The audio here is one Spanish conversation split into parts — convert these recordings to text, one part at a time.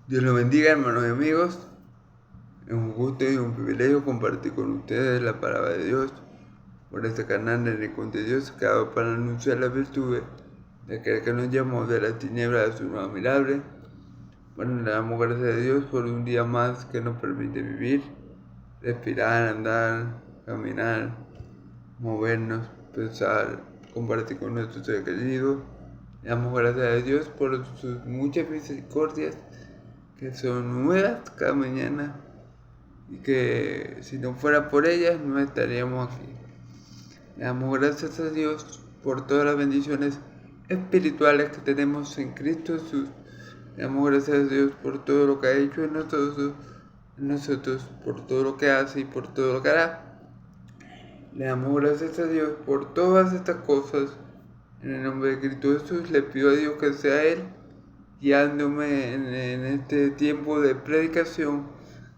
Dios los bendiga, hermanos y amigos. Es un gusto y un privilegio compartir con ustedes la palabra de Dios por este canal de Rincón de Dios, creado para anunciar las virtudes de aquel que nos llamó de la tiniebla a su nueva admirable. Bueno, le damos gracias a Dios por un día más que nos permite vivir, respirar, andar, caminar, movernos, pensar, compartir con nuestros seres queridos. Le damos gracias a Dios por sus muchas misericordias que son nuevas cada mañana y que si no fuera por ellas no estaríamos aquí. Le damos gracias a Dios por todas las bendiciones espirituales que tenemos en Cristo Jesús. Le damos gracias a Dios por todo lo que ha hecho en nosotros, por todo lo que hace y por todo lo que hará. Le damos gracias a Dios por todas estas cosas. En el nombre de Cristo Jesús le pido a Dios que sea Él guiándome en este tiempo de predicación,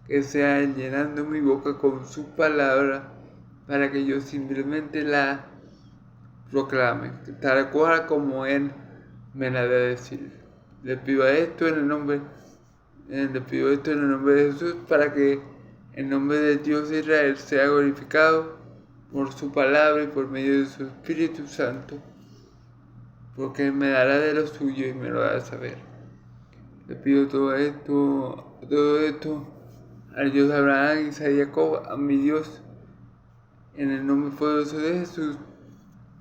que sea Él llenando mi boca con su palabra para que yo simplemente la proclame, tal cual como Él me la debe decir. Le pido esto en el nombre de Jesús para que el nombre de Dios de Israel sea glorificado por su palabra y por medio de su Espíritu Santo, porque Él me dará de lo suyo y me lo hará saber. Le pido todo esto al Dios de Abraham, Isaac y Jacob, a mi Dios, en el nombre poderoso de Jesús.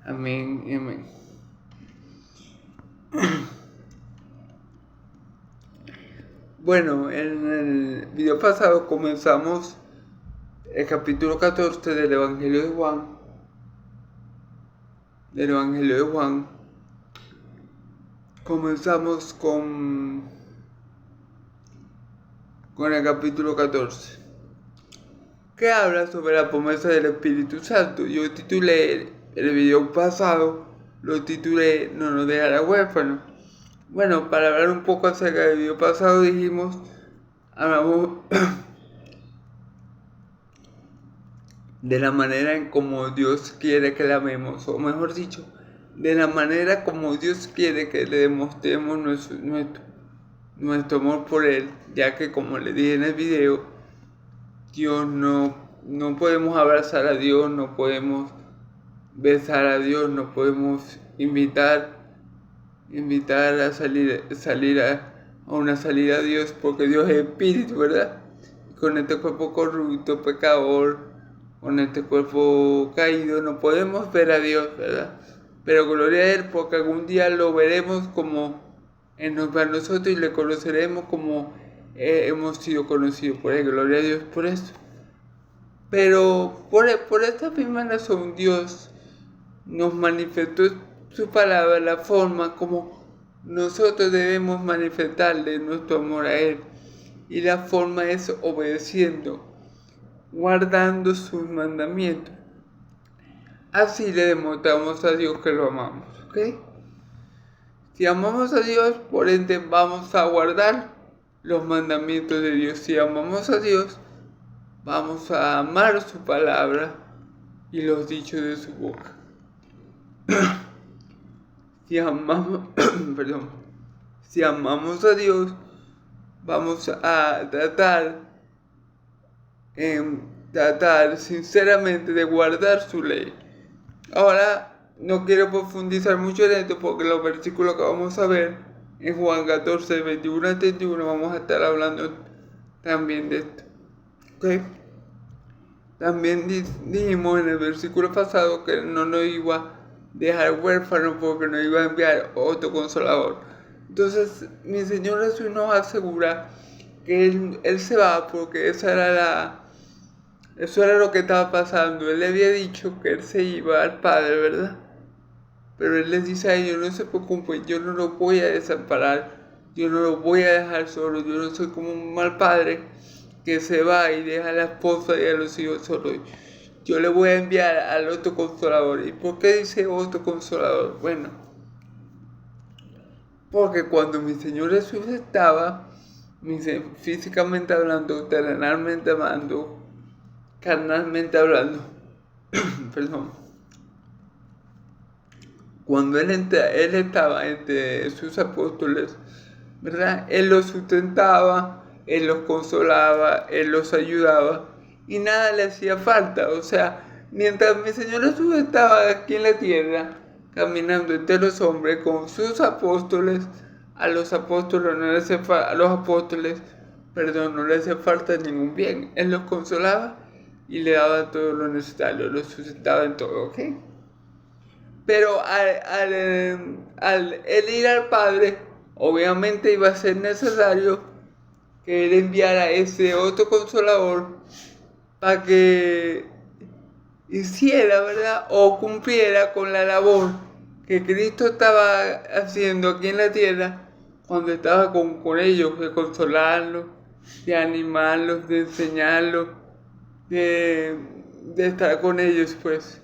Amén y amén. Bueno, en el video pasado comenzamos el capítulo 14 del Evangelio de Juan. Comenzamos con el capítulo 14, que habla sobre la promesa del Espíritu Santo. Yo titulé el video pasado, lo titulé No nos dejará huérfanos. Bueno, para hablar un poco acerca del video pasado hablamos de la manera en como Dios quiere que la amemos, o mejor dicho, de la manera como Dios quiere que le demostremos nuestro amor por Él, ya que como le dije en el video, Dios no podemos abrazar a Dios, no podemos besar a Dios, no podemos invitar a salir a una salida a Dios, porque Dios es espíritu, ¿verdad? Con este cuerpo corrupto, pecador, con este cuerpo caído, no podemos ver a Dios, ¿verdad? Pero gloria a Él, porque algún día lo veremos como Él nos ve a nosotros y le conoceremos como hemos sido conocidos por Él. Gloria a Dios por eso. Pero por esta misma razón Dios nos manifestó su palabra, la forma como nosotros debemos manifestarle nuestro amor a Él. Y la forma es obedeciendo, guardando sus mandamientos. Así le demostramos a Dios que lo amamos, ¿ok? Si amamos a Dios, por ende vamos a guardar los mandamientos de Dios. Si amamos a Dios, vamos a amar su palabra y los dichos de su boca. Si amamos a Dios, vamos a tratar sinceramente de guardar su ley. Ahora, no quiero profundizar mucho en esto porque los versículos que vamos a ver en Juan 14, 21 a 31 vamos a estar hablando también de esto. ¿Okay? También dijimos en el versículo pasado que no nos iba a dejar huérfanos porque nos iba a enviar otro consolador. Entonces mi Señor Jesús nos asegura que Él se va porque eso era lo que estaba pasando. Él le había dicho que Él se iba al Padre, ¿verdad? Pero Él les dice a ellos, no se preocupen, yo no los voy a desamparar, yo no los voy a dejar solos, yo no soy como un mal padre que se va y deja a la esposa y a los hijos solos. Yo le voy a enviar al otro consolador. ¿Y por qué dice otro consolador? Bueno, porque cuando mi Señor Jesús estaba, físicamente hablando, terrenalmente hablando, carnalmente hablando, perdón, cuando él estaba entre sus apóstoles, ¿verdad? Él los sustentaba, Él los consolaba, Él los ayudaba y nada le hacía falta. O sea, mientras mi Señor Jesús estaba aquí en la tierra, caminando entre los hombres con sus apóstoles, a los apóstoles no les hacía falta ningún bien. Él los consolaba y le daba todo lo necesario, los sustentaba en todo, ¿ok? Pero al él ir al Padre, obviamente iba a ser necesario que Él enviara ese otro consolador para que hiciera, ¿verdad? O cumpliera con la labor que Cristo estaba haciendo aquí en la tierra cuando estaba con ellos, de consolarlos, de animarlos, de enseñarlos, de estar con ellos, pues.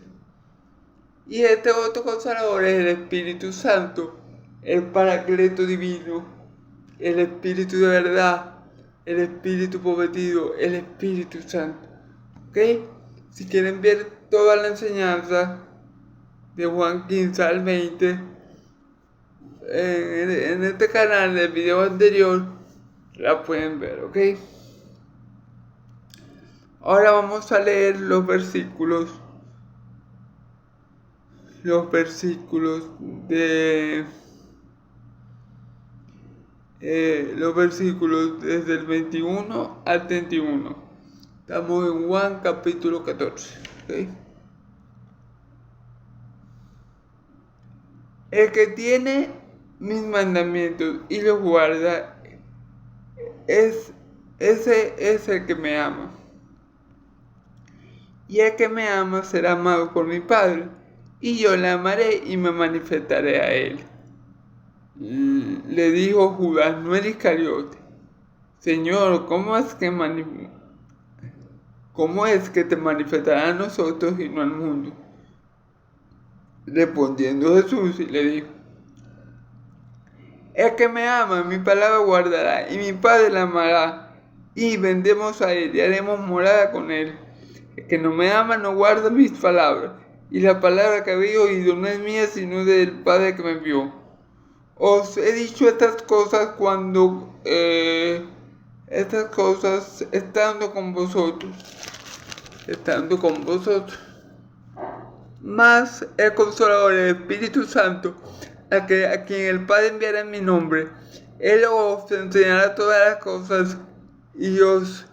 Y este otro consolador es el Espíritu Santo, el Paracleto divino, el Espíritu de verdad, el Espíritu prometido, el Espíritu Santo. ¿Ok? Si quieren ver toda la enseñanza de Juan 15 al 20, en este canal, del video anterior, la pueden ver, ¿ok? Ahora vamos a leer los versículos desde el 21 al 31. Estamos en Juan capítulo 14. ¿Okay? El que tiene mis mandamientos y los guarda, ese es el que me ama. Y el que me ama será amado por mi Padre, y yo le amaré y me manifestaré a él. Le dijo Judas, no el Iscariote: Señor, ¿cómo es que te manifestará a nosotros y no al mundo? Respondiendo Jesús y le dijo: el que me ama, mi palabra guardará, y mi Padre la amará, y vendremos a él y haremos morada con él. El que no me ama no guarda mis palabras, y la palabra que habéis oído no es mía, sino del Padre que me envió. Os he dicho estas cosas estando con vosotros. Mas el Consolador, el Espíritu Santo, a quien el Padre enviará en mi nombre, Él os enseñará todas las cosas y os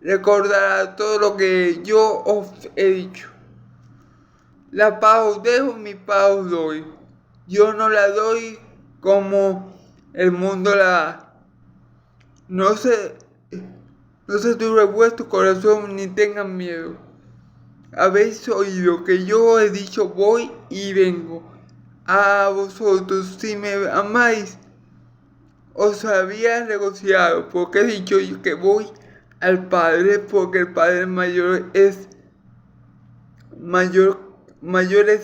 recordará todo lo que yo os he dicho. La paz os dejo, mi paz os doy. Yo no la doy como el mundo la da. No se turbe vuestro corazón ni tengan miedo. Habéis oído que yo he dicho: voy y vengo a vosotros. Si me amáis, os había regocijado, porque he dicho que voy al Padre, porque el Padre mayor es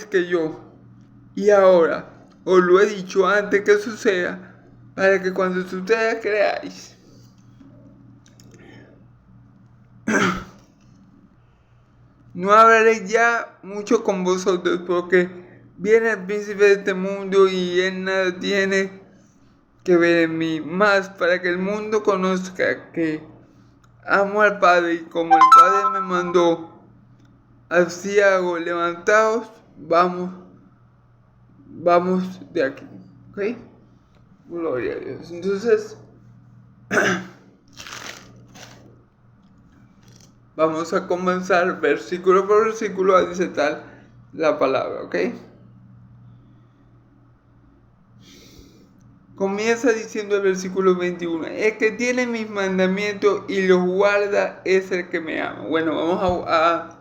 que yo. Y ahora os lo he dicho antes que suceda, para que cuando suceda creáis. No hablaré ya mucho con vosotros, porque viene el príncipe de este mundo y él nada tiene que ver en mí, más para que el mundo conozca que amo al Padre, y como el Padre me mandó, así hago. Levantaos, vamos de aquí. ¿Ok? Gloria a Dios. Entonces, vamos a comenzar versículo por versículo a disertar la palabra, ¿ok? Comienza diciendo el versículo 21: el que tiene mis mandamientos y los guarda es el que me ama. Bueno, vamos a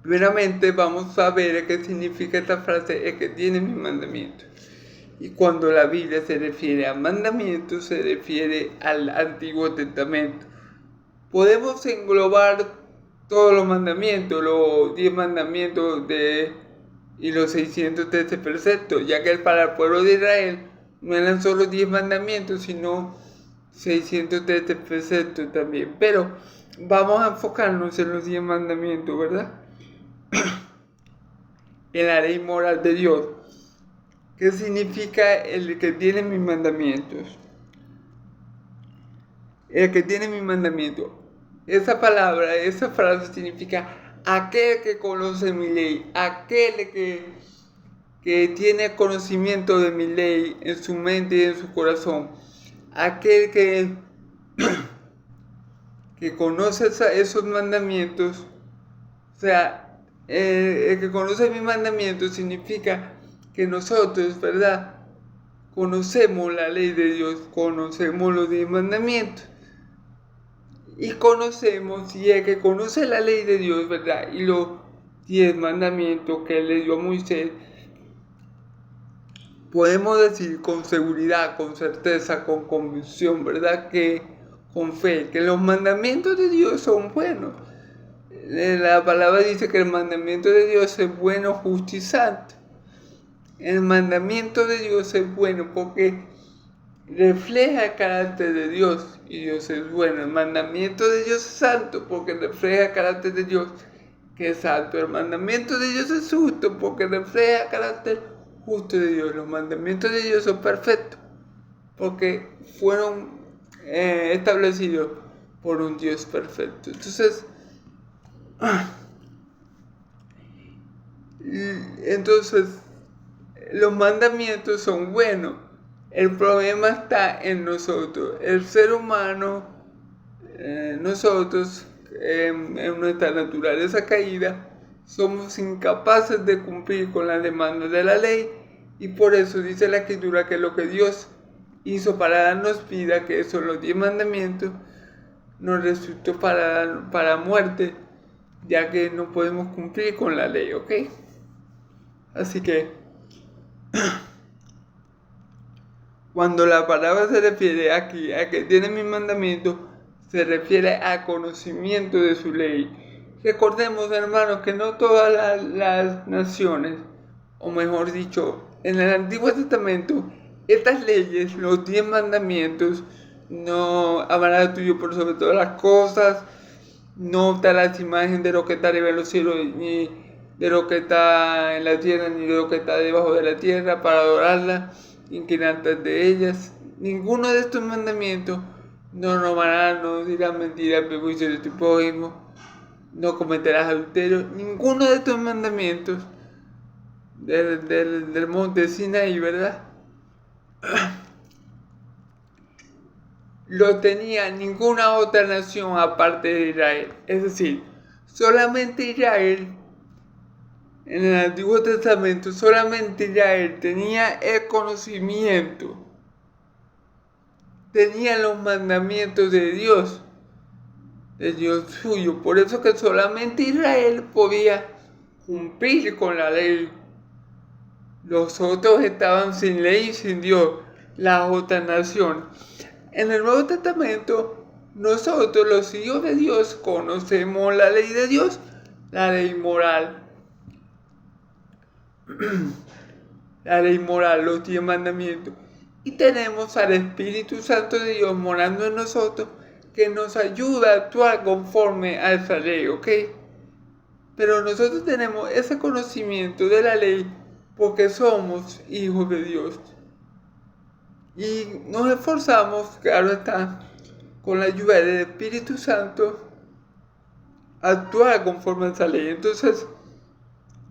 primeramente vamos a ver qué significa esta frase: el que tiene mis mandamientos. Y cuando la Biblia se refiere a mandamientos, se refiere al Antiguo Testamento. Podemos englobar todos los mandamientos, los 10 mandamientos y los 613 preceptos, ya que para el pueblo de Israel no eran solo 10 mandamientos, sino 613 preceptos también. Pero vamos a enfocarnos en los 10 mandamientos, ¿verdad? En la ley moral de Dios, ¿Qué significa el que tiene mis mandamientos? El que tiene mis mandamientos. Esa palabra, esa frase significa aquel que conoce mi ley, aquel que tiene conocimiento de mi ley en su mente y en su corazón, aquel que conoce esos mandamientos. O sea, el que conoce mis mandamientos significa que nosotros, ¿verdad?, conocemos la ley de Dios, conocemos los 10 mandamientos. Y conocemos, y el que conoce la ley de Dios, ¿verdad?, y los 10 mandamientos que Él le dio a Moisés, podemos decir con seguridad, con certeza, con convicción, ¿verdad?, que con fe, que los mandamientos de Dios son buenos. La palabra dice que el mandamiento de Dios es bueno, justo y santo. El mandamiento de Dios es bueno porque refleja el carácter de Dios y Dios es bueno. El mandamiento de Dios es santo porque refleja el carácter de Dios, que es santo. El mandamiento de Dios es justo porque refleja el carácter justo de Dios. Los mandamientos de Dios son perfectos porque fueron establecidos por un Dios perfecto. Entonces, los mandamientos son buenos. El problema está en nosotros. El ser humano, nosotros, en nuestra naturaleza caída, somos incapaces de cumplir con las demandas de la ley. Y por eso dice la Escritura que lo que Dios hizo para darnos vida, que son los 10 mandamientos, nos resultó para muerte, ya que no podemos cumplir con la ley, ¿ok? Así que cuando la palabra se refiere aquí a que tiene mis mandamientos, se refiere a conocimiento de su ley. Recordemos, hermanos, que no todas las naciones, o mejor dicho, en el Antiguo Testamento, estas leyes, los 10 mandamientos, no amarás a tu Dios por sobre todas las cosas, no te harás imagen de lo que está arriba en los cielos, ni de lo que está en la tierra, ni de lo que está debajo de la tierra, para adorarla, inclinarte ante ellas. Ninguno de estos mandamientos: no robarás, no dirás mentiras, prejuicio de tu prójimo, no cometerás adulterio. Ninguno de estos mandamientos del monte Sinaí, ¿verdad?, lo tenía ninguna otra nación aparte de Israel. Es decir, solamente Israel, en el Antiguo Testamento, solamente Israel tenía el conocimiento, tenía los mandamientos de Dios suyo. Por eso que solamente Israel podía cumplir con la ley. Los otros estaban sin ley y sin Dios, las otras naciones. En el Nuevo Testamento, nosotros, los hijos de Dios, conocemos la ley de Dios, la ley moral. La ley moral, los 10 mandamientos. Y tenemos al Espíritu Santo de Dios morando en nosotros, que nos ayuda a actuar conforme a esa ley, ¿ok? Pero nosotros tenemos ese conocimiento de la ley porque somos hijos de Dios. Y nos esforzamos, claro está, con la ayuda del Espíritu Santo, a actuar conforme a esa ley. Entonces,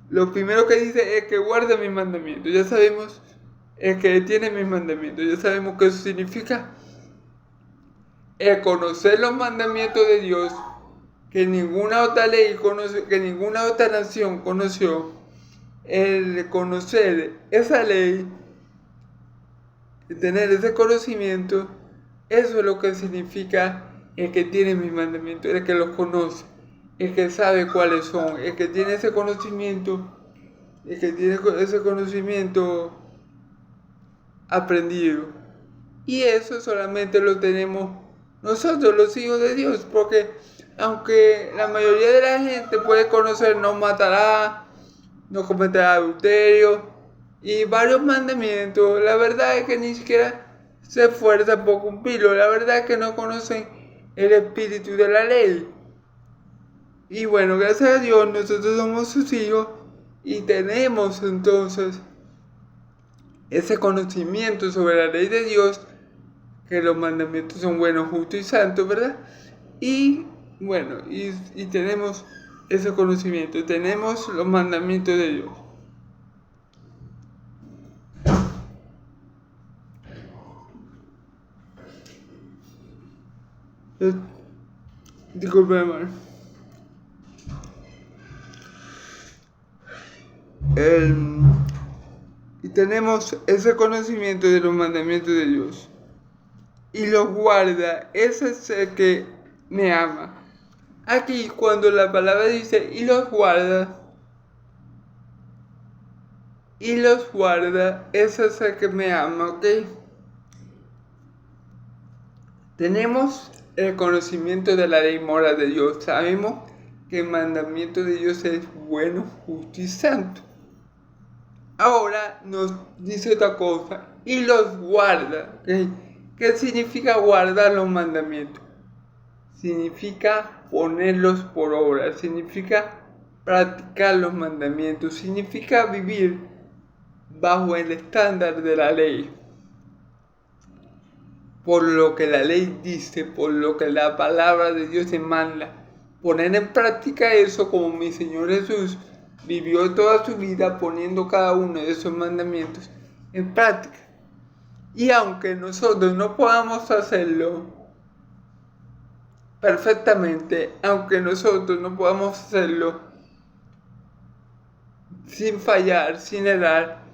lo primero que dice es que guarde mis mandamientos. Ya sabemos el que tiene mis mandamientos. Ya sabemos que eso significa el conocer los mandamientos de Dios, que ninguna otra ley conoce, que ninguna otra nación conoció. El conocer esa ley, tener ese conocimiento, eso es lo que significa el que tiene mis mandamientos, el que los conoce, el que sabe cuáles son, el que tiene ese conocimiento, aprendido. Y eso solamente lo tenemos nosotros, los hijos de Dios, porque aunque la mayoría de la gente puede conocer no matará, no cometerá adulterio y varios mandamientos, la verdad es que ni siquiera se esfuerzan por cumplirlo. La verdad es que no conocen el espíritu de la ley. Y bueno, gracias a Dios nosotros somos sus hijos y tenemos entonces ese conocimiento sobre la ley de Dios, que los mandamientos son buenos, justos y santos, ¿verdad? Y bueno, y tenemos ese conocimiento, tenemos los mandamientos de Dios. Disculpe, hermano. Y tenemos ese conocimiento de los mandamientos de Dios. Y los guarda, ese es el que me ama. Aquí cuando la palabra dice y los guarda, ese es el que me ama, ¿ok? Tenemos el conocimiento de la ley moral de Dios. Sabemos que el mandamiento de Dios es bueno, justo y santo. Ahora nos dice otra cosa, y los guarda, ¿ok? ¿Qué significa guardar los mandamientos? Significa ponerlos por obra, significa practicar los mandamientos, significa vivir bajo el estándar de la ley. Por lo que la ley dice, por lo que la palabra de Dios demanda. Poner en práctica eso como mi Señor Jesús vivió toda su vida poniendo cada uno de esos mandamientos en práctica. Y aunque nosotros no podamos hacerlo perfectamente, aunque nosotros no podamos hacerlo sin fallar, sin errar,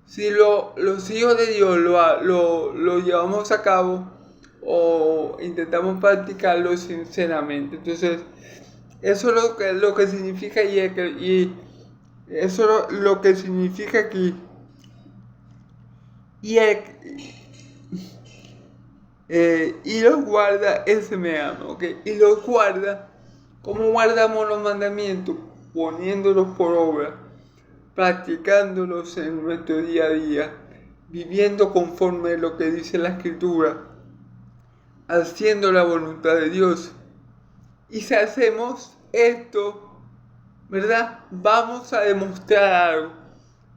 si los hijos de Dios lo llevamos a cabo o intentamos practicarlo sinceramente. Entonces, eso es lo que significa y eso es lo que significa aquí. Y los guarda, ese me ama, ¿ok? Y los guarda, ¿cómo guardamos los mandamientos? Poniéndolos por obra, practicándolos en nuestro día a día, viviendo conforme a lo que dice la Escritura, haciendo la voluntad de Dios. Y si hacemos esto, ¿verdad? Vamos a demostrar algo.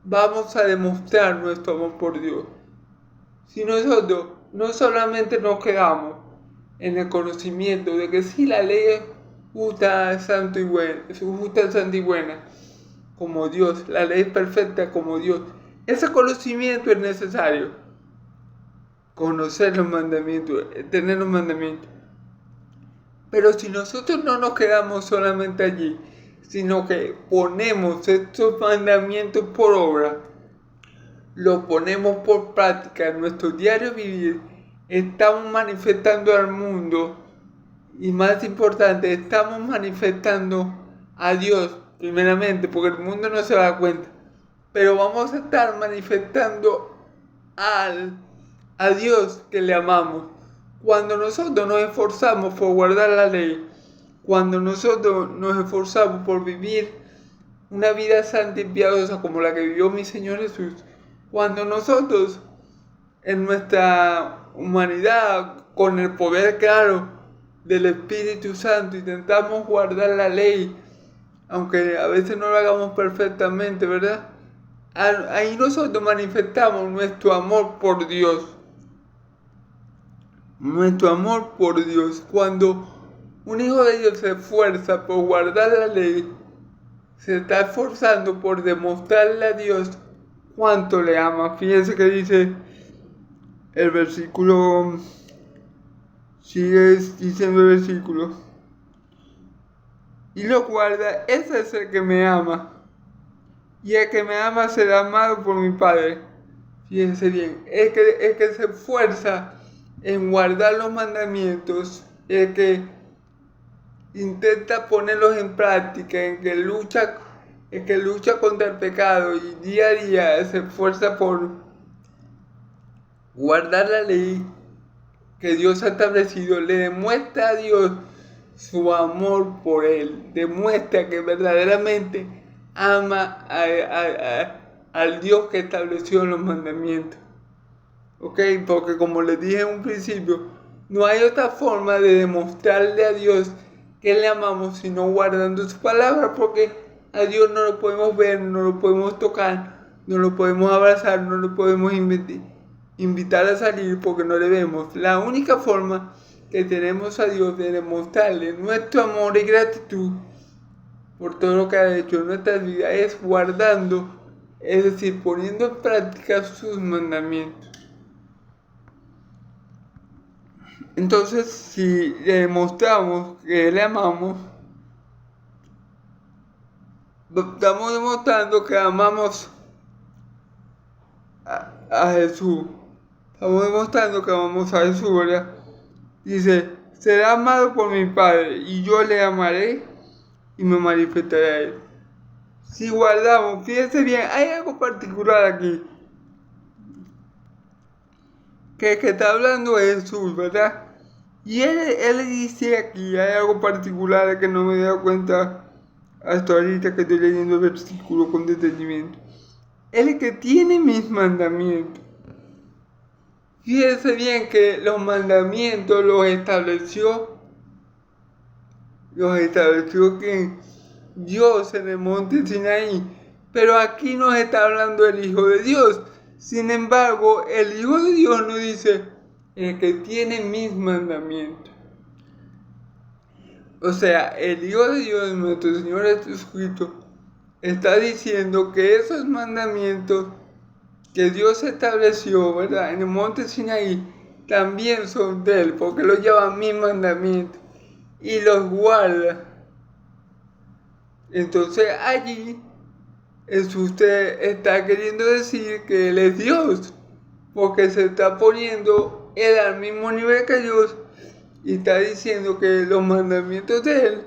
Vamos a demostrar nuestro amor por Dios. Si nosotros no solamente nos quedamos en el conocimiento de que sí, la ley es justa, santa y buena, como Dios, la ley es perfecta como Dios. Ese conocimiento es necesario. Conocer los mandamientos, tener los mandamientos. Pero si nosotros no nos quedamos solamente allí, sino que ponemos estos mandamientos por obra, los ponemos por práctica en nuestro diario vivir, estamos manifestando al mundo y más importante, estamos manifestando a Dios primeramente, porque el mundo no se da cuenta, pero vamos a estar manifestando a Dios que le amamos. Cuando nosotros nos esforzamos por guardar la ley, cuando nosotros nos esforzamos por vivir una vida santa y piadosa como la que vivió mi Señor Jesús, cuando nosotros en nuestra humanidad, con el poder claro del Espíritu Santo, intentamos guardar la ley, aunque a veces no lo hagamos perfectamente, ¿verdad? Ahí nosotros manifestamos nuestro amor por Dios. Nuestro amor por Dios. Cuando un hijo de Dios se esfuerza por guardar la ley, se está esforzando por demostrarle a Dios cuánto le ama. Fíjense que dice el versículo, sigue diciendo el versículo, y lo guarda, ese es el que me ama, y el que me ama será amado por mi Padre. Fíjense bien, el que se esfuerza en guardar los mandamientos, el que intenta ponerlos en práctica, el que lucha contra el pecado y día a día se esfuerza por guardar la ley que Dios ha establecido, le demuestra a Dios su amor por él, demuestra que verdaderamente ama al Dios que estableció los mandamientos. ¿Ok? Porque como les dije en un principio, no hay otra forma de demostrarle a Dios que le amamos sino guardando su palabra, porque a Dios no lo podemos ver, no lo podemos tocar, no lo podemos abrazar, no lo podemos invitar a salir porque no le vemos. La única forma que tenemos a Dios de demostrarle nuestro amor y gratitud por todo lo que ha hecho en nuestra vida es guardando, es decir, poniendo en práctica sus mandamientos. Entonces, si le demostramos que le amamos, estamos demostrando que amamos a Jesús. Estamos demostrando que amamos a Jesús, ¿verdad? Dice, será amado por mi Padre, y yo le amaré y me manifestaré a él. Si guardamos, fíjense bien, hay algo particular aquí. Que está hablando de Jesús, ¿verdad? Y él dice aquí, hay algo particular que no me he dado cuenta hasta ahorita que estoy leyendo el versículo con detenimiento. Él es que tiene mis mandamientos. Fíjense bien que los mandamientos los estableció que Dios en el monte Sinaí. Pero aquí nos está hablando el Hijo de Dios. Sin embargo, el Hijo de Dios nos dice el que tiene mis mandamientos. O sea, el Hijo de Dios, nuestro Señor Jesucristo, está diciendo que esos mandamientos que Dios estableció, ¿verdad?, en el monte Sinaí, también son de Él, porque los llama mis mandamientos y los guarda. Entonces allí usted está queriendo decir que Él es Dios, porque se está poniendo Él al mismo nivel que Dios y está diciendo que los mandamientos de Él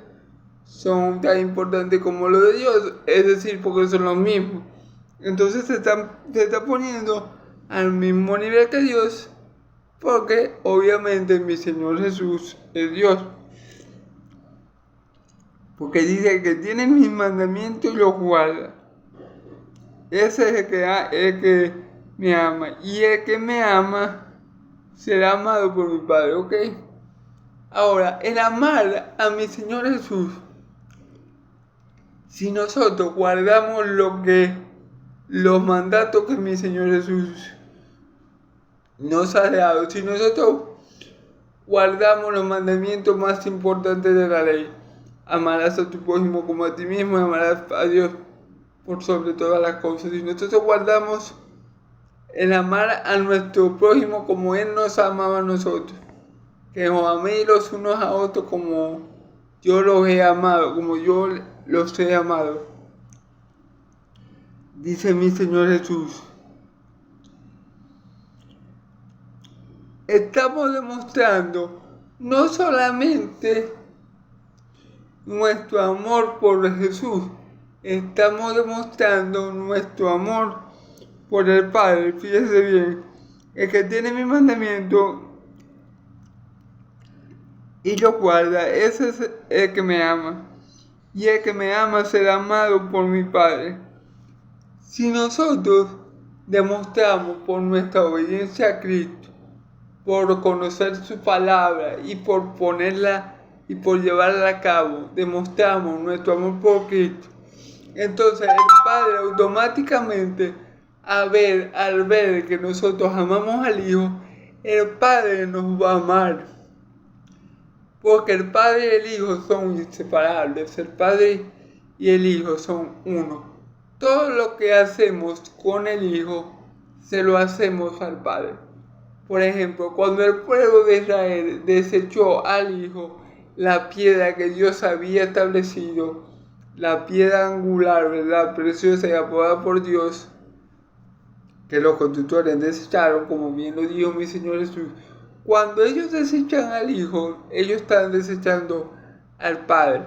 son tan importantes como los de Dios, es decir, porque son los mismos. Entonces se está poniendo al mismo nivel que Dios, porque obviamente mi Señor Jesús es Dios. Porque dice que tiene mis mandamientos y los guarda. Ese es el que me ama. Y el que me ama será amado por mi Padre, ¿ok? Ahora, el amar a mi Señor Jesús, si nosotros guardamos los mandatos que mi Señor Jesús nos ha dado, si nosotros guardamos los mandamientos más importantes de la ley, amarás a tu prójimo como a ti mismo y amarás a Dios por sobre todas las cosas. Si nosotros guardamos el amar a nuestro prójimo como Él nos amaba a nosotros, que nos améis los unos a otros como yo los he amado, como yo los he amado. Dice mi Señor Jesús, estamos demostrando no solamente nuestro amor por Jesús, estamos demostrando nuestro amor por el Padre. Fíjese bien, el que tiene mi mandamiento y lo guarda, ese es el que me ama, y el que me ama será amado por mi Padre. Si nosotros demostramos por nuestra obediencia a Cristo, por conocer su palabra y por ponerla y por llevarla a cabo, demostramos nuestro amor por Cristo, entonces el Padre automáticamente, al ver que nosotros amamos al Hijo, el Padre nos va a amar. Porque el Padre y el Hijo son inseparables, el Padre y el Hijo son uno. Todo lo que hacemos con el Hijo, se lo hacemos al Padre. Por ejemplo, cuando el pueblo de Israel desechó al Hijo, la piedra que Dios había establecido, la piedra angular, ¿verdad?, preciosa y aprobada por Dios, que los constructores desecharon, como bien lo dijo mi Señor Jesús. Cuando ellos desechan al Hijo, ellos están desechando al Padre.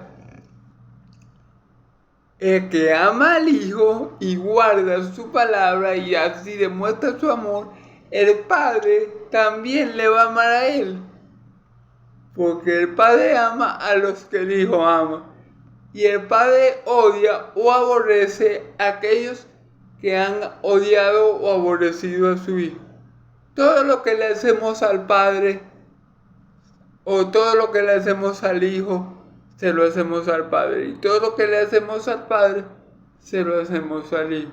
El que ama al Hijo y guarda su palabra y así demuestra su amor, el Padre también le va a amar a él. Porque el Padre ama a los que el Hijo ama. Y el Padre odia o aborrece a aquellos que han odiado o aborrecido a su Hijo. Todo lo que le hacemos al Padre o todo lo que le hacemos al Hijo, se lo hacemos al Padre. Y todo lo que le hacemos al Padre, se lo hacemos al Hijo.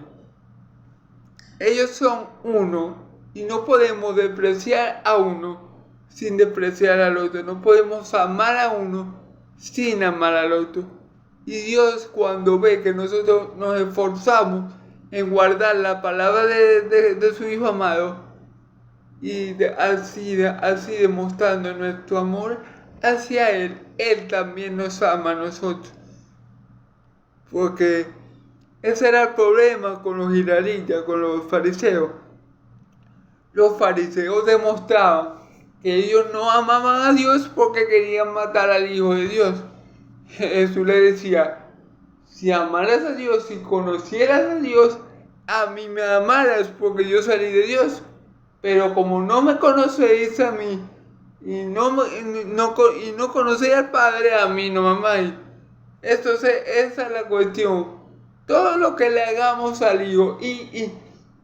ellos son uno y no podemos despreciar a uno sin despreciar al otro. No podemos amar a uno sin amar al otro. Y Dios, cuando ve que nosotros nos esforzamos en guardar la palabra de su Hijo amado, y así demostrando nuestro amor hacia Él, Él también nos ama a nosotros. Porque ese era el problema con los israelitas, con los fariseos. Los fariseos demostraban que ellos no amaban a Dios porque querían matar al Hijo de Dios. Jesús le decía, si amaras a Dios, si conocieras a Dios, a mí me amaras porque yo salí de Dios. Pero como no me conocéis a mí y no conocéis al Padre, a mí no me amáis. Entonces esa es la cuestión. Todo lo que le hagamos al Hijo y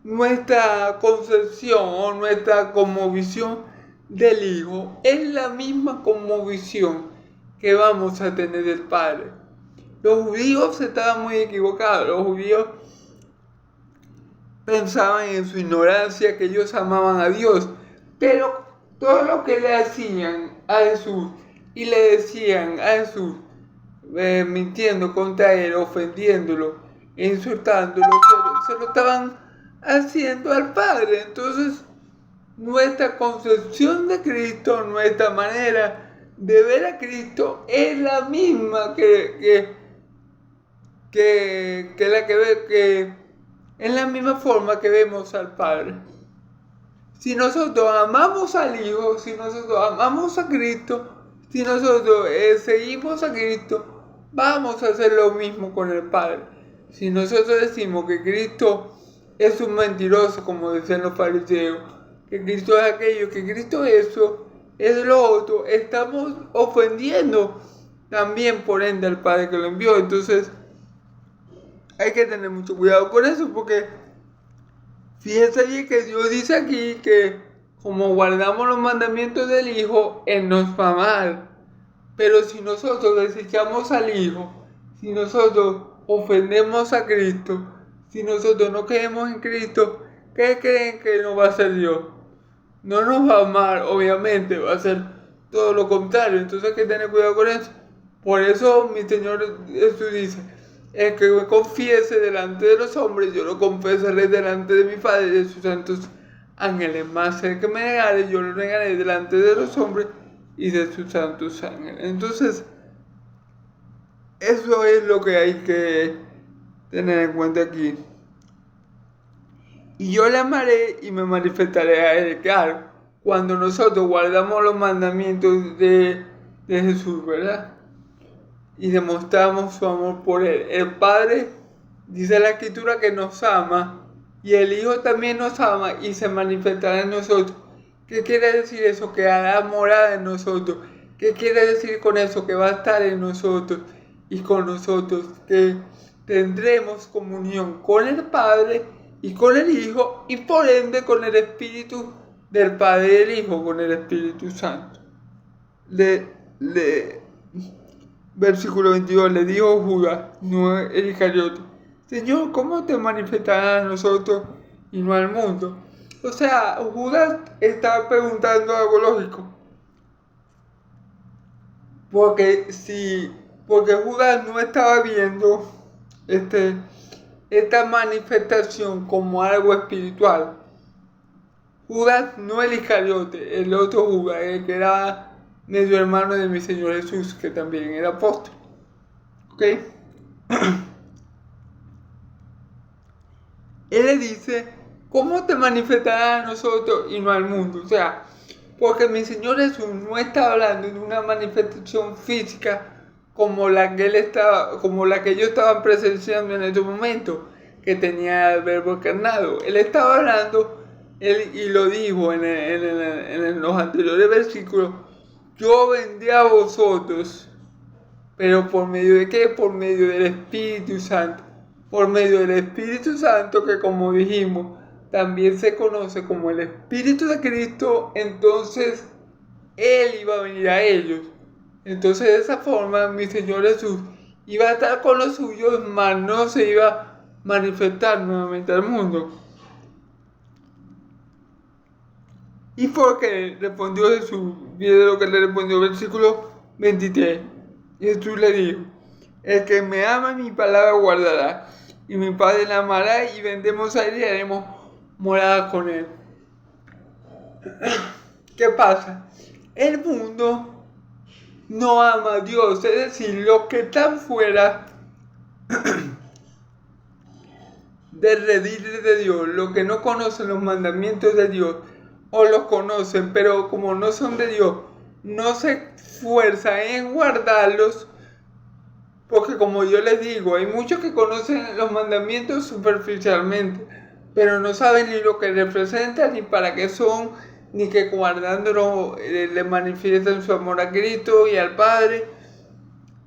nuestra concepción o nuestra cosmovisión del Hijo es la misma cosmovisión que vamos a tener del Padre. Los judíos estaban muy equivocados. Los judíos pensaban en su ignorancia que ellos amaban a Dios, pero todo lo que le hacían a Jesús y le decían a Jesús, mintiendo contra él, ofendiéndolo, insultándolo, se lo estaban haciendo al Padre. Entonces, nuestra concepción de Cristo, nuestra manera de ver a Cristo es la misma que es la misma forma que vemos al Padre. Si nosotros amamos al Hijo, si nosotros amamos a Cristo, si nosotros seguimos a Cristo, vamos a hacer lo mismo con el Padre. Si nosotros decimos que Cristo es un mentiroso, como decían los fariseos, que Cristo es aquello, que Cristo es eso, es lo otro, estamos ofendiendo también por ende al Padre que lo envió. Entonces hay que tener mucho cuidado con eso, porque fíjense bien que Dios dice aquí que como guardamos los mandamientos del Hijo, Él nos va a amar. Pero si nosotros desechamos al Hijo, si nosotros ofendemos a Cristo, si nosotros no creemos en Cristo, ¿qué creen que nos va a hacer Dios? No nos va a amar, obviamente, va a ser todo lo contrario. Entonces hay que tener cuidado con eso. Por eso mi Señor Jesús dice, el que me confiese delante de los hombres, yo lo confesaré delante de mi Padre y de sus santos ángeles. Más el que me negare, yo lo negaré delante de los hombres y de sus santos ángeles. Entonces, eso es lo que hay que tener en cuenta aquí. Y yo le amaré y me manifestaré a él. Claro, cuando nosotros guardamos los mandamientos de Jesús, ¿verdad? Y demostramos su amor por él. El Padre, dice la Escritura, que nos ama, y el Hijo también nos ama y se manifestará en nosotros. ¿Qué quiere decir eso? Que hará morada en nosotros. ¿Qué quiere decir con eso? Que va a estar en nosotros y con nosotros, que tendremos comunión con el Padre y con el Hijo, y por ende con el Espíritu del Padre y del Hijo, con el Espíritu Santo. Versículo 22, le dijo Judas, no el Iscariote, Señor, ¿cómo te manifestarás a nosotros y no al mundo? O sea, Judas estaba preguntando algo lógico. Porque Judas no estaba viendo esta manifestación como algo espiritual. Judas no el Iscariote, el otro Judas, el que era medio hermano de mi Señor Jesús, que también era apóstol. ¿Ok? Él le dice, ¿cómo te manifestarás a nosotros y no al mundo? O sea, porque mi Señor Jesús no está hablando de una manifestación física como la que ellos estaban presenciando en ese momento, que tenía el verbo encarnado. Él estaba hablando, y lo dijo en los anteriores versículos, yo vendré a vosotros, pero ¿por medio de qué? Por medio del Espíritu Santo. Por medio del Espíritu Santo, que como dijimos, también se conoce como el Espíritu de Cristo. Entonces Él iba a venir a ellos. Entonces de esa forma mi Señor Jesús iba a estar con los suyos, mas no se iba a manifestar nuevamente al mundo. ¿Y por qué? Respondió Jesús. Viene lo que le respondió versículo 23. Jesús le dijo: el que me ama mi palabra guardará, y mi Padre la amará, y vendremos a él y haremos morada con él. ¿Qué pasa? El mundo no ama a Dios, es decir, los que están fuera del redil de Dios, los que no conocen los mandamientos de Dios, o los conocen, pero como no son de Dios, no se esfuerzan en guardarlos, porque como yo les digo, hay muchos que conocen los mandamientos superficialmente, pero no saben ni lo que representan, ni para qué son, ni que guardándolo le manifiestan su amor a Cristo y al Padre,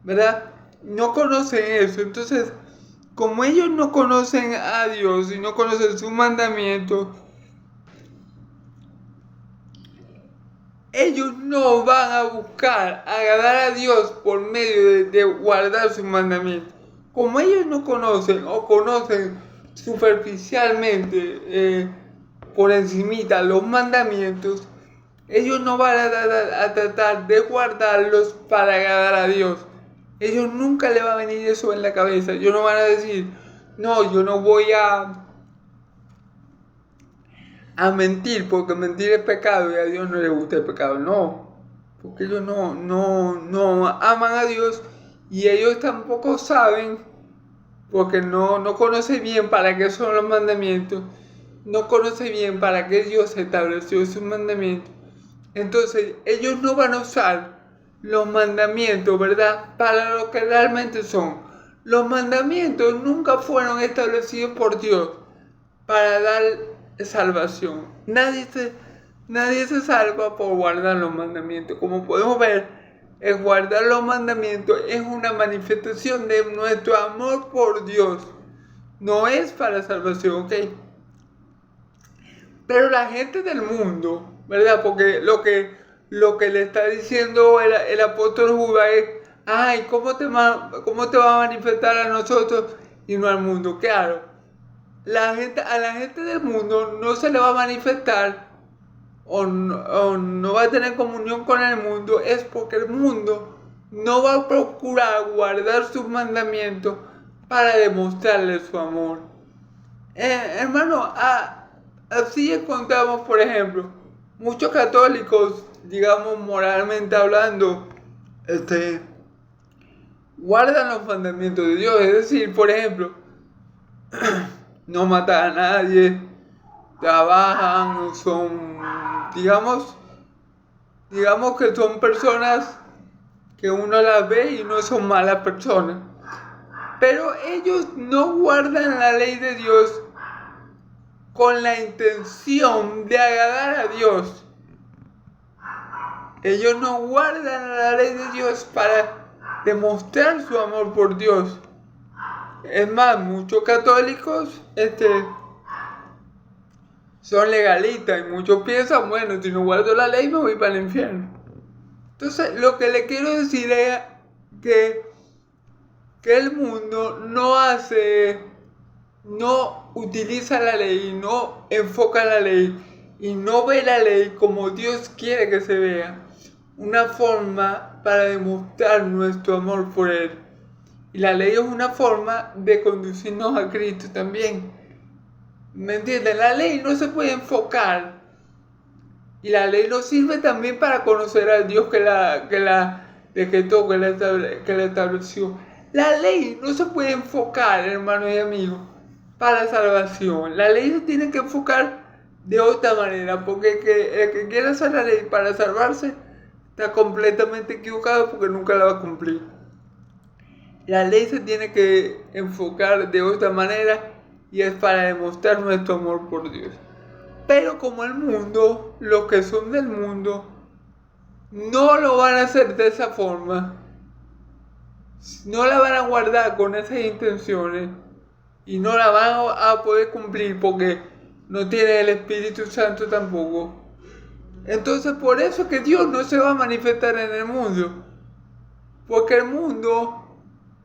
¿verdad? No conocen eso. Entonces, como ellos no conocen a Dios y no conocen sus mandamientos, ellos no van a buscar agradar a Dios por medio de guardar sus mandamientos. Como ellos no conocen o conocen superficialmente, por encimita los mandamientos, ellos no van a tratar de guardarlos para agradar a Dios. Ellos nunca les va a venir eso en la cabeza. Ellos no van a decir: no, yo no voy a mentir, porque mentir es pecado y a Dios no le gusta el pecado. No, porque ellos no aman a Dios, y ellos tampoco saben, porque no conocen bien para qué son los mandamientos, no conocen bien para qué Dios estableció sus mandamientos. Entonces ellos no van a usar los mandamientos, ¿verdad?, para lo que realmente son. Los mandamientos nunca fueron establecidos por Dios para dar salvación. Nadie se salva por guardar los mandamientos. Como podemos ver, el guardar los mandamientos es una manifestación de nuestro amor por Dios. No es para salvación, ¿ok? Pero la gente del mundo, ¿verdad? Porque lo que le está diciendo el apóstol Judas es: ay, ¿cómo te va a manifestar a nosotros y no al mundo? Claro, a la gente del mundo no se le va a manifestar o no va a tener comunión con el mundo, es porque el mundo no va a procurar guardar sus mandamientos para demostrarle su amor. Hermano, así encontramos, por ejemplo, muchos católicos, digamos moralmente hablando, guardan los mandamientos de Dios. Es decir, por ejemplo, no matan a nadie, trabajan, son, digamos que son personas que uno las ve y no son malas personas. Pero ellos no guardan la ley de Dios con la intención de agradar a Dios. Ellos no guardan la ley de Dios para demostrar su amor por Dios. Es más, muchos católicos son legalistas y muchos piensan: bueno, si no guardo la ley me voy para el infierno. Entonces, lo que le quiero decir es que el mundo no utiliza la ley, no enfoca la ley y no ve la ley como Dios quiere que se vea. Una forma para demostrar nuestro amor por Él. Y la ley es una forma de conducirnos a Cristo también. ¿Me entienden? La ley no se puede enfocar. Y la ley nos sirve también para conocer al Dios que la estableció. La ley no se puede enfocar, hermanos y amigos, para salvación. La ley se tiene que enfocar de otra manera, porque el que quiera hacer la ley para salvarse está completamente equivocado, porque nunca la va a cumplir. La ley se tiene que enfocar de otra manera, y es para demostrar nuestro amor por Dios. Pero como el mundo, los que son del mundo, no lo van a hacer de esa forma, no la van a guardar con esas intenciones, y no la van a poder cumplir porque no tiene el Espíritu Santo tampoco. Entonces, por eso es que Dios no se va a manifestar en el mundo, porque el mundo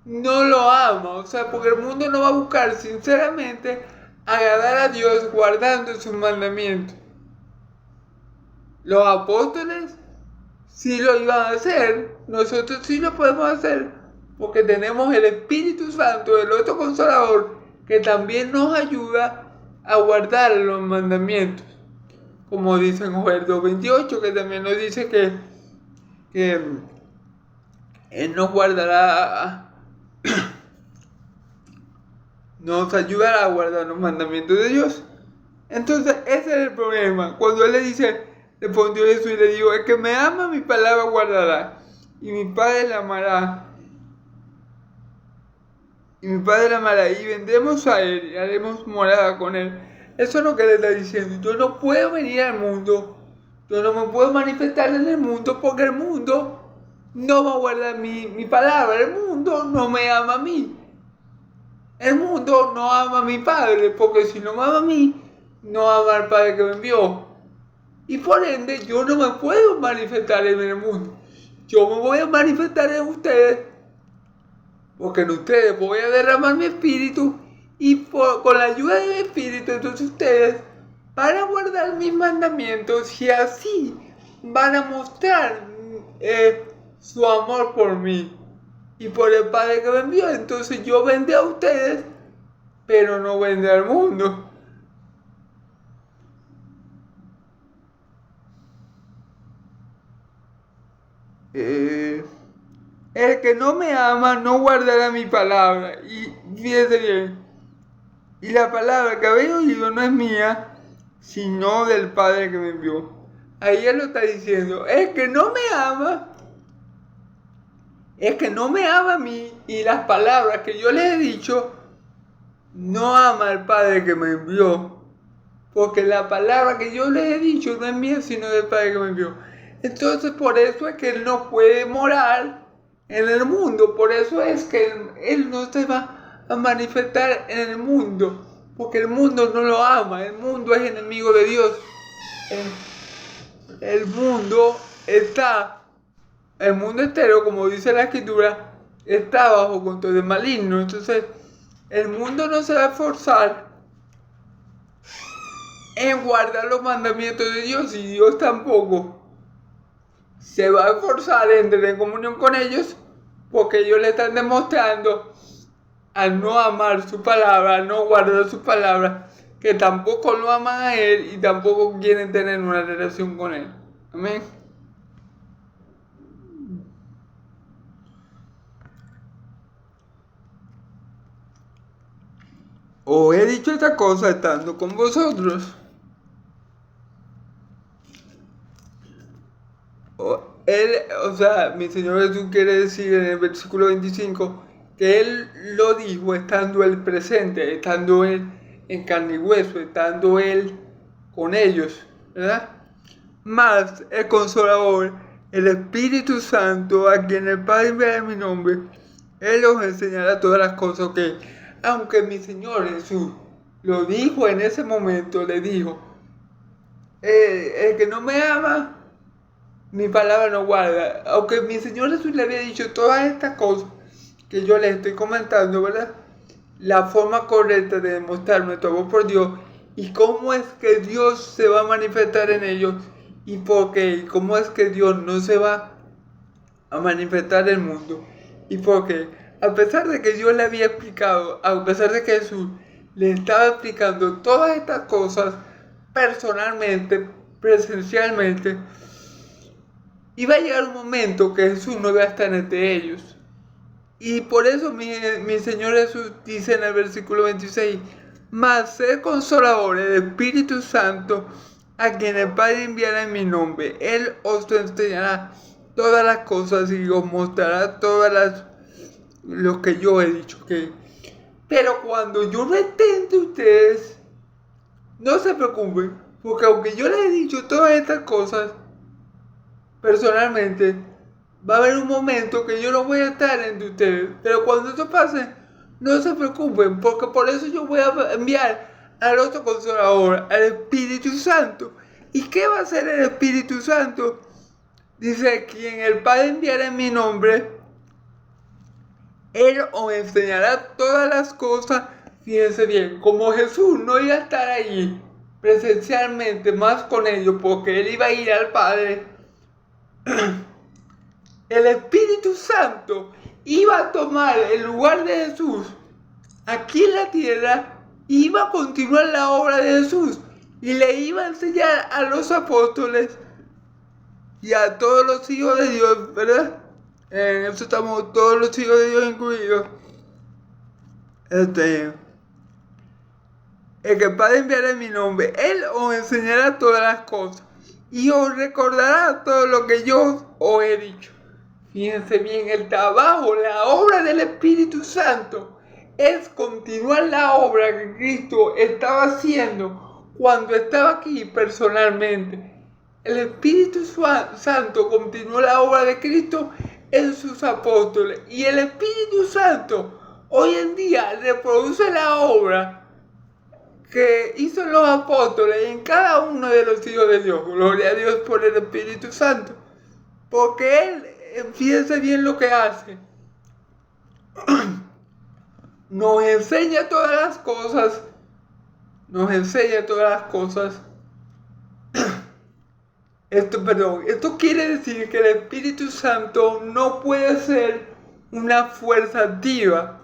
no lo ama. O sea, porque el mundo no va a buscar sinceramente agradar a Dios guardando sus mandamientos. Los apóstoles sí lo iban a hacer, nosotros sí lo podemos hacer, porque tenemos el Espíritu Santo, el otro Consolador, que también nos ayuda a guardar los mandamientos. Como dice en Joel 2:28, que también nos dice que Él nos guardará, nos ayudará a guardar los mandamientos de Dios. Entonces ese es el problema. Cuando Él le dice, respondió Jesús y le dijo, el que me ama mi palabra guardará, y mi Padre la amará. Y mi Padre la amará, y vendremos a Él y haremos morada con Él. Eso es lo que le está diciendo. Yo no puedo venir al mundo, yo no me puedo manifestar en el mundo, porque el mundo no va a guardar mi palabra. El mundo no me ama a mí. El mundo no ama a mi Padre, porque si no me ama a mí, no ama al Padre que me envió. Y por ende, yo no me puedo manifestar en el mundo. Yo me voy a manifestar en ustedes, porque en ustedes voy a derramar mi espíritu, y con la ayuda de mi espíritu, entonces ustedes van a guardar mis mandamientos y así van a mostrar su amor por mí y por el Padre que me envió. Entonces yo vendré a ustedes, pero no vendré al mundo. El que no me ama no guardará mi palabra. Y fíjese bien, y la palabra que habéis oído no es mía, sino del Padre que me envió. Ahí Él lo está diciendo, el que no me ama a mí, y las palabras que yo les he dicho, no ama al Padre que me envió. Porque la palabra que yo les he dicho no es mía, sino del Padre que me envió. Entonces por eso es que Él no puede morar en el mundo. Por eso es que Él no se va a manifestar en el mundo. Porque el mundo no lo ama. El mundo es enemigo de Dios. El mundo entero, como dice la Escritura, está bajo control del maligno. Entonces el mundo no se va a esforzar en guardar los mandamientos de Dios, y Dios tampoco se va a esforzar en tener comunión con ellos, porque ellos le están demostrando al no amar su palabra, a no guardar su palabra, que tampoco lo aman a Él y tampoco quieren tener una relación con Él. Amén. Os he dicho esta cosa estando con vosotros. Mi Señor Jesús quiere decir en el versículo 25 que Él lo dijo estando Él presente, estando Él en carne y hueso, estando Él con ellos, ¿verdad? Mas el Consolador, el Espíritu Santo, a quien el Padre enviará en mi nombre, Él os enseñará todas las cosas que, aunque mi Señor Jesús lo dijo en ese momento, le dijo, el que no me ama, mi palabra no guarda. Aunque mi Señor Jesús le había dicho todas estas cosas que yo les estoy comentando, ¿verdad? La forma correcta de demostrar nuestro amor por Dios y cómo es que Dios se va a manifestar en ellos y por qué, y cómo es que Dios no se va a manifestar en el mundo y por qué. A pesar de que Dios le había explicado, a pesar de que Jesús le estaba explicando todas estas cosas personalmente, presencialmente, iba a llegar un momento que Jesús no iba a estar entre ellos. Y por eso mi Señor Jesús dice en el versículo 26, mas el Consolador, el Espíritu Santo, a quien el Padre enviará en mi nombre, Él os enseñará todas las cosas y os mostrará lo que yo he dicho. Pero cuando yo no esté entre ustedes, no se preocupen, porque aunque yo les he dicho todas estas cosas, personalmente, va a haber un momento que yo no voy a estar entre ustedes. Pero cuando eso pase, no se preocupen, porque por eso yo voy a enviar al otro Consolador, al Espíritu Santo. ¿Y qué va a hacer el Espíritu Santo? Dice, quien el Padre enviará en mi nombre, Él os enseñará todas las cosas. Fíjense bien, como Jesús no iba a estar allí presencialmente más con ellos, porque él iba a ir al Padre, el Espíritu Santo iba a tomar el lugar de Jesús aquí en la tierra, iba a continuar la obra de Jesús y le iba a enseñar a los apóstoles y a todos los hijos de Dios, ¿verdad? En eso estamos todos los hijos de Dios incluidos. El que el Padre enviará en mi nombre, Él os enseñará todas las cosas y os recordará todo lo que yo os he dicho. Fíjense bien, el trabajo, la obra del Espíritu Santo es continuar la obra que Cristo estaba haciendo cuando estaba aquí personalmente. El Espíritu Santo continuó la obra de Cristo en sus apóstoles y el Espíritu Santo hoy en día reproduce la obra que hizo los apóstoles en cada uno de los hijos de Dios. Gloria a Dios por el Espíritu Santo, porque Él, fíjense bien lo que hace, nos enseña todas las cosas, Esto quiere decir que el Espíritu Santo no puede ser una fuerza activa,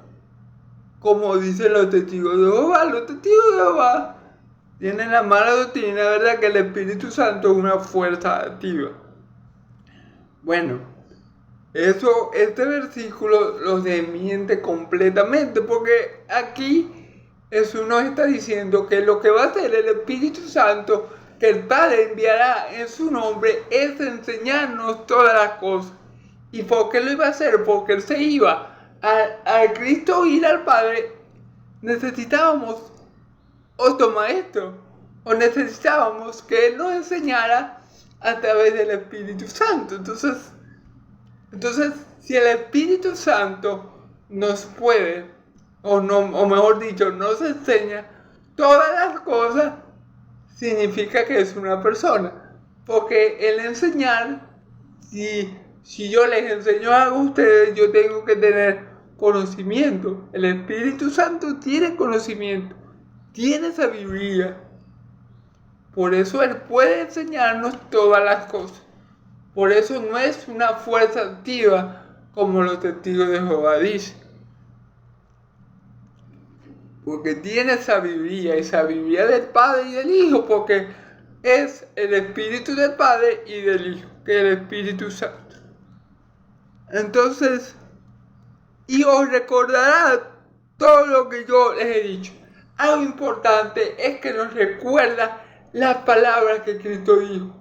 como dicen los testigos de Jehová. Los testigos de Jehová tienen la mala doctrina, ¿verdad?, que el Espíritu Santo es una fuerza activa. Bueno, este versículo lo desmiente completamente, porque aquí Jesús nos está diciendo que lo que va a hacer el Espíritu Santo, que el Padre enviará en su nombre, es enseñarnos todas las cosas. ¿Y por qué lo iba a hacer? Porque Él se iba. Al Cristo ir al Padre, necesitábamos otro maestro, o necesitábamos que Él nos enseñara a través del Espíritu Santo. Entonces, si el Espíritu Santo nos puede, o mejor dicho, nos enseña todas las cosas, significa que es una persona. Porque el enseñar, si yo les enseño algo a ustedes, yo tengo que tener conocimiento. El Espíritu Santo tiene conocimiento, tiene sabiduría. Por eso Él puede enseñarnos todas las cosas. Por eso no es una fuerza activa como los testigos de Jehová dicen. Porque tiene sabiduría, y sabiduría del Padre y del Hijo, porque es el Espíritu del Padre y del Hijo, que es el Espíritu Santo. Entonces, y os recordará todo lo que yo les he dicho. Algo importante es que nos recuerda las palabras que Cristo dijo.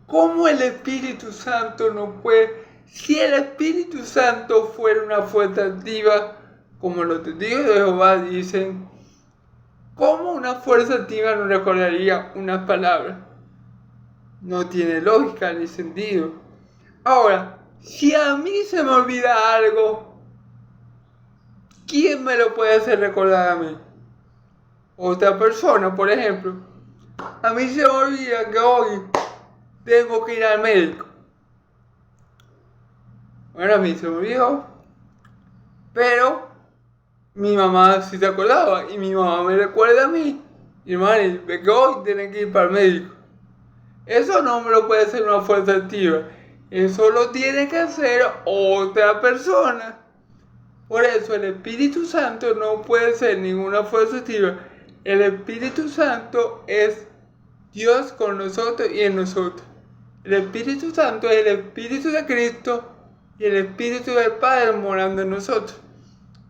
¿Cómo el Espíritu Santo no puede? Si el Espíritu Santo fuera una fuerza activa, como los testigos de Jehová dicen, ¿cómo una fuerza activa no recordaría unas palabras? No tiene lógica ni sentido. Ahora, si a mí se me olvida algo, ¿quién me lo puede hacer recordar a mí? Otra persona, por ejemplo. A mí se me olvida que hoy tengo que ir al médico. Bueno, a mí se me olvidó, pero mi mamá sí se acordaba y mi mamá me recuerda a mí. Mi hermana dice que hoy tiene que ir para el médico. Eso no me lo puede hacer una fuerza activa. Eso lo tiene que hacer otra persona. Por eso el Espíritu Santo no puede ser ninguna fuerza activa. El Espíritu Santo es Dios con nosotros y en nosotros. El Espíritu Santo es el Espíritu de Cristo y el Espíritu del Padre morando en nosotros.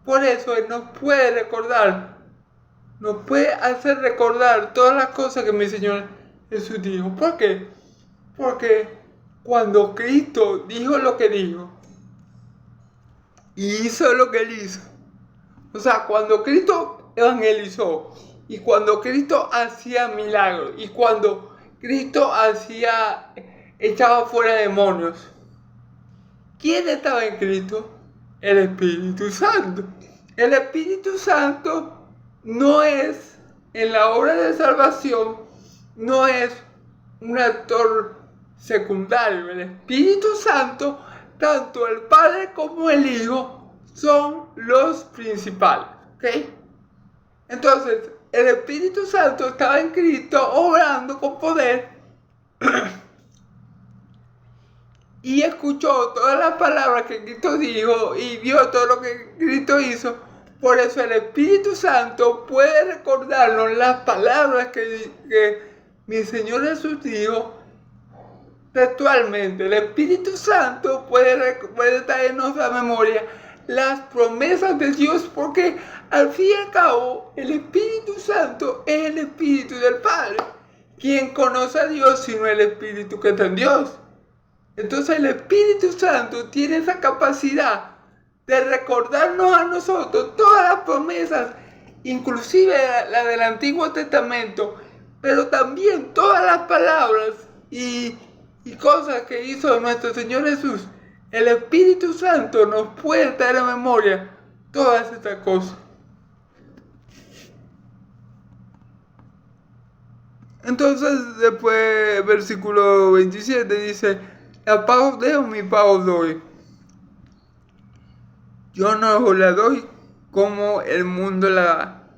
Por eso Él nos puede recordar, nos puede hacer recordar todas las cosas que mi Señor Jesús dijo. ¿Por qué? Porque cuando Cristo dijo lo que dijo y hizo lo que Él hizo, o sea, cuando Cristo evangelizó y cuando Cristo hacía milagros y cuando Cristo echaba fuera demonios, ¿quién estaba en Cristo? El Espíritu Santo. El Espíritu Santo no es, en la obra de salvación, no es un actor secundario. El Espíritu Santo, tanto el Padre como el Hijo, son los principales. ¿Ok? Entonces, el Espíritu Santo estaba en Cristo obrando con poder y escuchó todas las palabras que Cristo dijo y vio todo lo que Cristo hizo. Por eso el Espíritu Santo puede recordarnos las palabras que mi Señor Jesús dijo textualmente. El Espíritu Santo puede traernos a memoria las promesas de Dios, porque al fin y al cabo el Espíritu Santo es el Espíritu del Padre. ¿Quién conoce a Dios sino el Espíritu que está en Dios? Entonces el Espíritu Santo tiene esa capacidad de recordarnos a nosotros todas las promesas, inclusive la del Antiguo Testamento, pero también todas las palabras y cosas que hizo nuestro Señor Jesús. El Espíritu Santo nos puede traer a memoria todas estas cosas. Entonces, después, versículo 27 dice: la paz os dejo, mi paz os doy. Yo no os la doy como el mundo la da.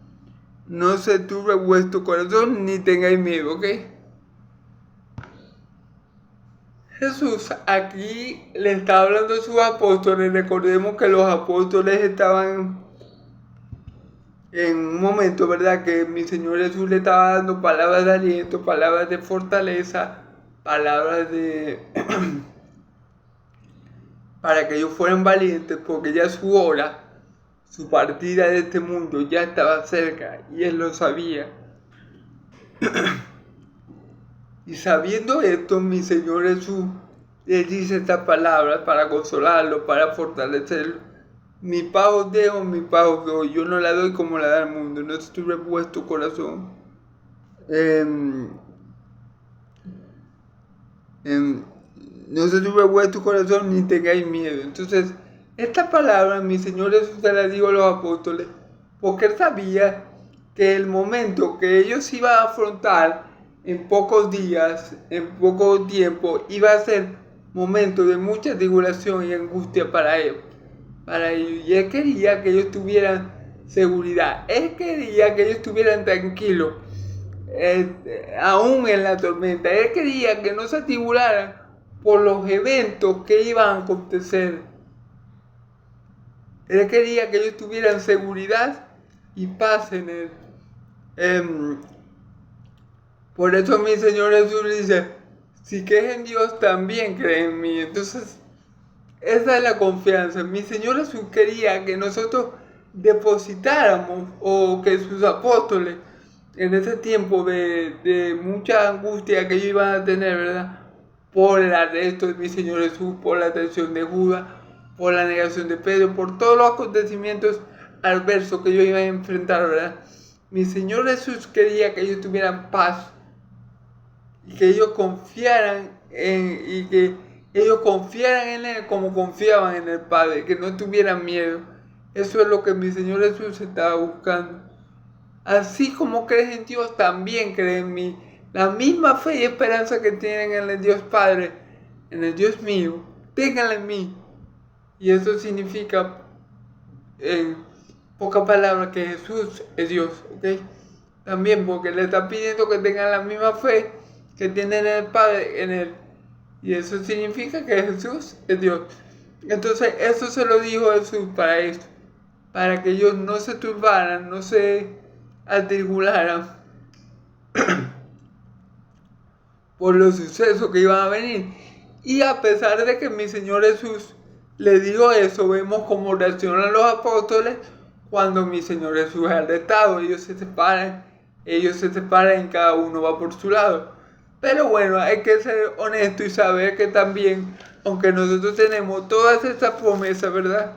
No se turbe vuestro corazón ni tengáis miedo, ¿ok? Jesús aquí le está hablando a sus apóstoles. Recordemos que los apóstoles estaban en un momento, ¿verdad?, que mi Señor Jesús le estaba dando palabras de aliento, palabras de fortaleza, palabras de para que ellos fueran valientes, porque ya su hora, su partida de este mundo ya estaba cerca y él lo sabía. Y sabiendo esto, mi Señor Jesús les dice estas palabras para consolarlo, para fortalecerlo. Mi paz os dejo, mi paz os doy. Yo no la doy como la da el mundo. No se turbe vuestro corazón. No se turbe vuestro corazón ni tengáis miedo. Entonces, esta palabra mi Señor Jesús se la dijo a los apóstoles, porque él sabía que el momento que ellos iban a afrontar en pocos días, en poco tiempo, iba a ser momento de mucha tribulación y angustia para ellos. Y él quería que ellos tuvieran seguridad. Él quería que ellos estuvieran tranquilos, aún en la tormenta. Él quería que no se atribularan por los eventos que iban a acontecer. Él quería que ellos tuvieran seguridad y paz en él. Por eso mi Señor Jesús dice: si crees en Dios, también cree en mí. Entonces, esa es la confianza. Mi Señor Jesús quería que nosotros depositáramos, o que sus apóstoles, en ese tiempo de mucha angustia que ellos iban a tener, ¿verdad?, por el arresto de mi Señor Jesús, por la traición de Judas, por la negación de Pedro, por todos los acontecimientos adversos que ellos iban a enfrentar, ¿verdad? Mi Señor Jesús quería que ellos tuvieran paz y que ellos confiaran en Él como confiaban en el Padre, que no tuvieran miedo. Eso es lo que mi Señor Jesús estaba buscando. Así como crees en Dios, también crees en mí. La misma fe y esperanza que tienen en el Dios Padre, en el Dios mío, ténganla en mí. Y eso significa, en pocas palabras, que Jesús es Dios, ¿ok? También porque le está pidiendo que tengan la misma fe que tienen en el Padre, en Él. Y eso significa que Jesús es Dios. Entonces eso se lo dijo Jesús para esto, para que ellos no se turbaran, no se atribularan por los sucesos que iban a venir. Y a pesar de que mi Señor Jesús le dijo eso, vemos cómo reaccionan los apóstoles cuando mi Señor Jesús es arrestado. Ellos se separan y cada uno va por su lado. Pero bueno, hay que ser honesto y saber que también, aunque nosotros tenemos todas estas promesas, ¿verdad?,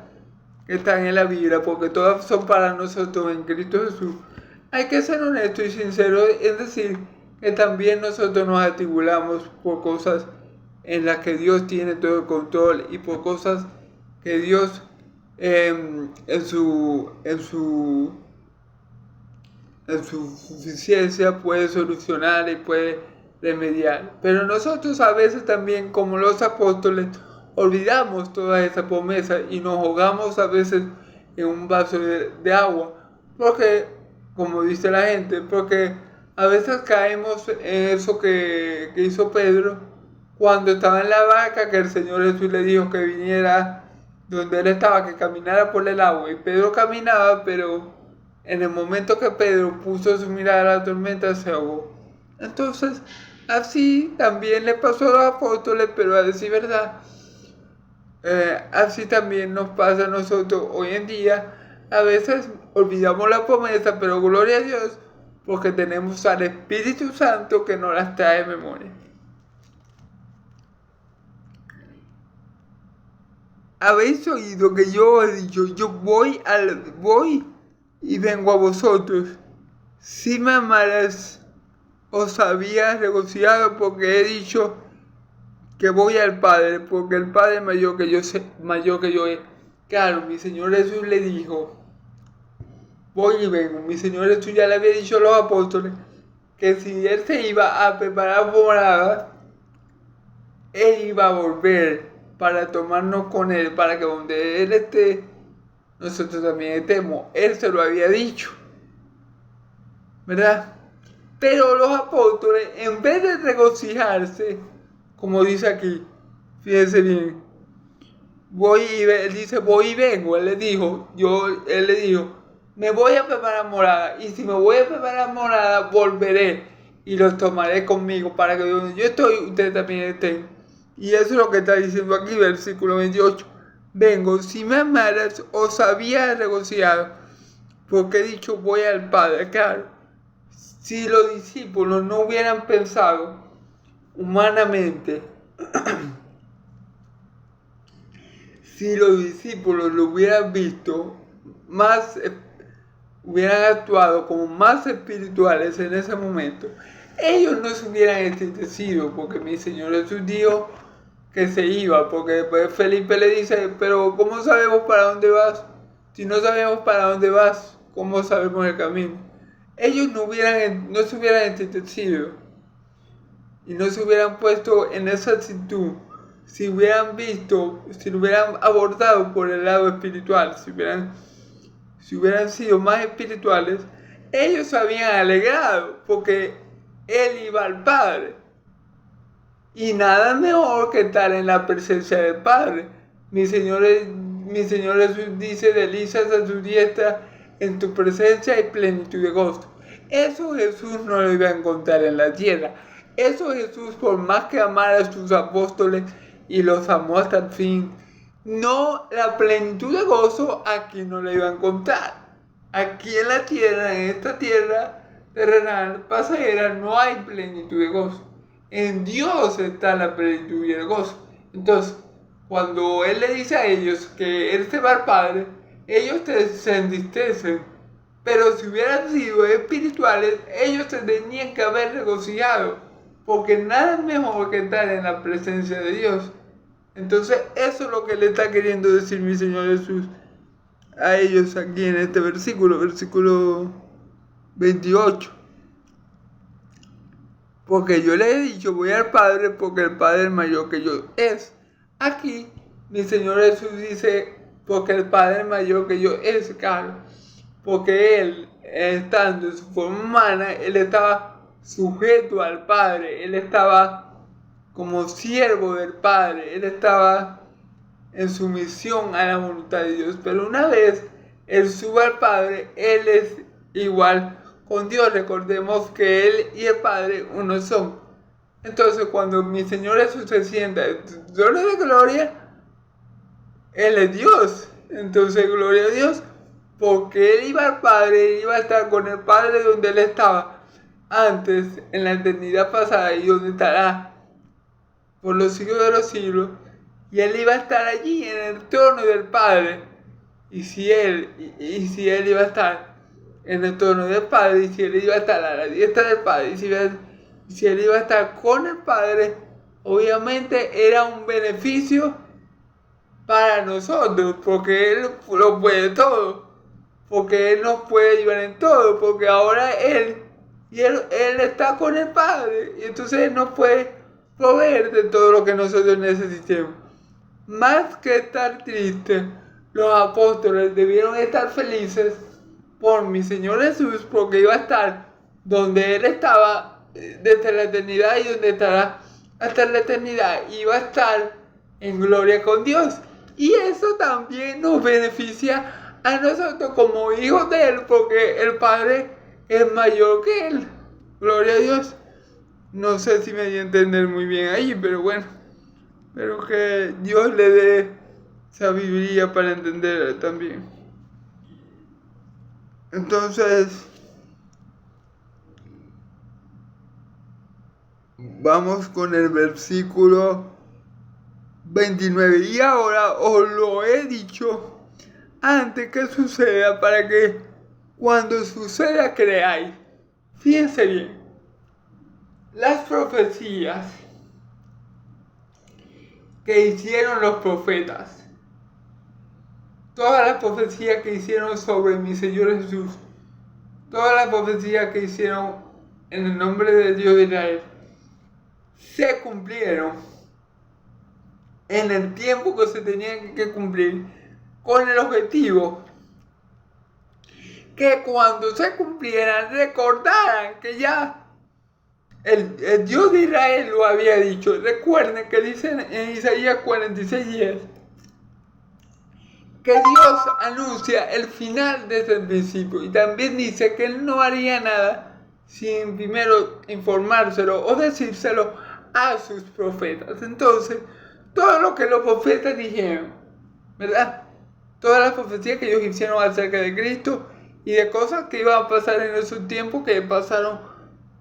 que están en la Biblia, porque todas son para nosotros en Cristo Jesús, hay que ser honesto y sincero en decir que también nosotros nos atribulamos por cosas en las que Dios tiene todo el control y por cosas que Dios en su suficiencia puede solucionar y puede remediar. Pero nosotros a veces también, como los apóstoles, olvidamos todas esas promesas y nos ahogamos a veces en un vaso de agua, porque como dice la gente, porque a veces caemos en eso que hizo Pedro cuando estaba en la barca, que el Señor Jesús le dijo que viniera donde él estaba, que caminara por el agua. Y Pedro caminaba, pero en el momento que Pedro puso su mirada a la tormenta, se ahogó. Entonces, así también le pasó a los apóstoles, pero a decir verdad, así también nos pasa a nosotros hoy en día. A veces olvidamos la promesa, pero gloria a Dios, porque tenemos al Espíritu Santo que nos las trae de memoria. Habéis oído que yo he dicho, yo voy y vengo a vosotros. Si me amaras, os había regocijado porque he dicho que voy al Padre, porque el Padre es mayor que yo es. Claro, mi Señor Jesús le dijo, voy y vengo. Mi Señor Jesús ya le había dicho a los apóstoles que si Él se iba a preparar morada, Él iba a volver para tomarnos con Él, para que donde Él esté, nosotros también estemos. Él se lo había dicho, ¿verdad? Pero los apóstoles, en vez de regocijarse, como dice aquí, fíjense bien, él dice, voy y vengo. Él le dijo, me voy a preparar morada, y si me voy a preparar morada, volveré y los tomaré conmigo para que donde yo estoy, ustedes también estén. Y eso es lo que está diciendo aquí, versículo 28. Vengo, si me amaras, os había regocijado, porque he dicho, voy al Padre. Claro, si los discípulos no hubieran pensado humanamente, si los discípulos lo hubieran visto hubieran actuado como más espirituales en ese momento, ellos no se hubieran entristecido, porque mi Señor Jesús dijo que se iba, porque después Felipe le dice, pero ¿cómo sabemos para dónde vas? Si no sabemos para dónde vas, ¿cómo sabemos el camino? Ellos no se hubieran entristecido y no se hubieran puesto en esa actitud si lo hubieran abordado por el lado espiritual, si hubieran sido más espirituales, ellos se habían alegrado porque Él iba al Padre. Y nada mejor que estar en la presencia del Padre. Mi Señor Jesús dice, delicias a tu diestra, en tu presencia hay plenitud de gozo. Eso Jesús no lo iba a encontrar en la tierra. Eso Jesús, por más que amara a sus apóstoles y los amó hasta el fin, no, la plenitud de gozo aquí no la iba a encontrar. Aquí en la tierra, en esta tierra terrenal, pasajera, no hay plenitud de gozo. En Dios está la plenitud y el gozo. Entonces, cuando Él le dice a ellos que Él se va al Padre, ellos se entristecen. Pero si hubieran sido espirituales, ellos se tenían que haber regocijado, porque nada es mejor que estar en la presencia de Dios. Entonces, eso es lo que le está queriendo decir mi Señor Jesús a ellos aquí en este versículo 28. Porque yo les he dicho, voy al Padre, porque el Padre es mayor que yo es. Aquí, mi Señor Jesús dice, porque el Padre es mayor que yo es, claro. Porque Él, estando en su forma humana, Él estaba sujeto al Padre. Él estaba como siervo del Padre. Él estaba en sumisión a la voluntad de Dios. Pero una vez Él sube al Padre, Él es igual con Dios. Recordemos que Él y el Padre uno son. Entonces, cuando mi Señor Jesús se sienta en trono de gloria, Él es Dios. Entonces, gloria a Dios, porque Él iba al Padre, Él iba a estar con el Padre donde Él estaba antes, en la eternidad pasada, y donde estará por los siglos de los siglos. Y Él iba a estar allí en el trono del Padre. Y si Él iba a estar en el trono del Padre, y si Él iba a estar a la diestra del Padre, y si Él iba a estar con el Padre, obviamente era un beneficio para nosotros, porque Él lo puede todo, porque Él nos puede ayudar en todo, porque ahora Él está con el Padre, y entonces Él nos puede proveer de todo lo que nosotros necesitemos. Más que estar tristes, los apóstoles debieron estar felices, por mi Señor Jesús, porque iba a estar donde Él estaba desde la eternidad y donde estará hasta la eternidad. Iba a estar en gloria con Dios. Y eso también nos beneficia a nosotros como hijos de Él, porque el Padre es mayor que Él. Gloria a Dios. No sé si me di a entender muy bien ahí, pero bueno. Espero que Dios le dé sabiduría para entender también. Entonces, vamos con el versículo 29. Y ahora os lo he dicho antes que suceda, para que cuando suceda creáis. Fíjense bien, las profecías que hicieron los profetas, todas las profecías que hicieron sobre mi Señor Jesús, todas las profecías que hicieron en el nombre de Dios de Israel, se cumplieron en el tiempo que se tenían que cumplir, con el objetivo que cuando se cumplieran recordaran que ya el Dios de Israel lo había dicho. Recuerden que dice en Isaías 46:10 que Dios anuncia el final desde el principio, y también dice que Él no haría nada sin primero informárselo o decírselo a sus profetas. Entonces, todo lo que los profetas dijeron, ¿verdad? Todas las profecías que ellos hicieron acerca de Cristo y de cosas que iban a pasar en esos tiempos que pasaron,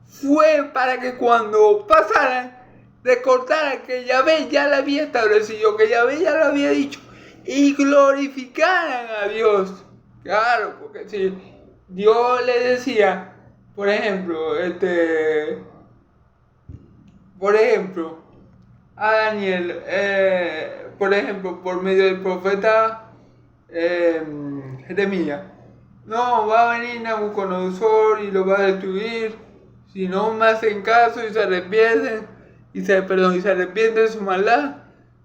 fue para que cuando pasaran, recordaran que Yahvé ya lo había establecido, que Yahvé ya lo había dicho, y glorificaran a Dios. Claro, porque si Dios le decía, por ejemplo, a Daniel, por ejemplo, por medio del profeta Jeremías, no, va a venir Nabucodonosor y lo va a destruir si no me hacen caso y se arrepienten, y se arrepienten de su maldad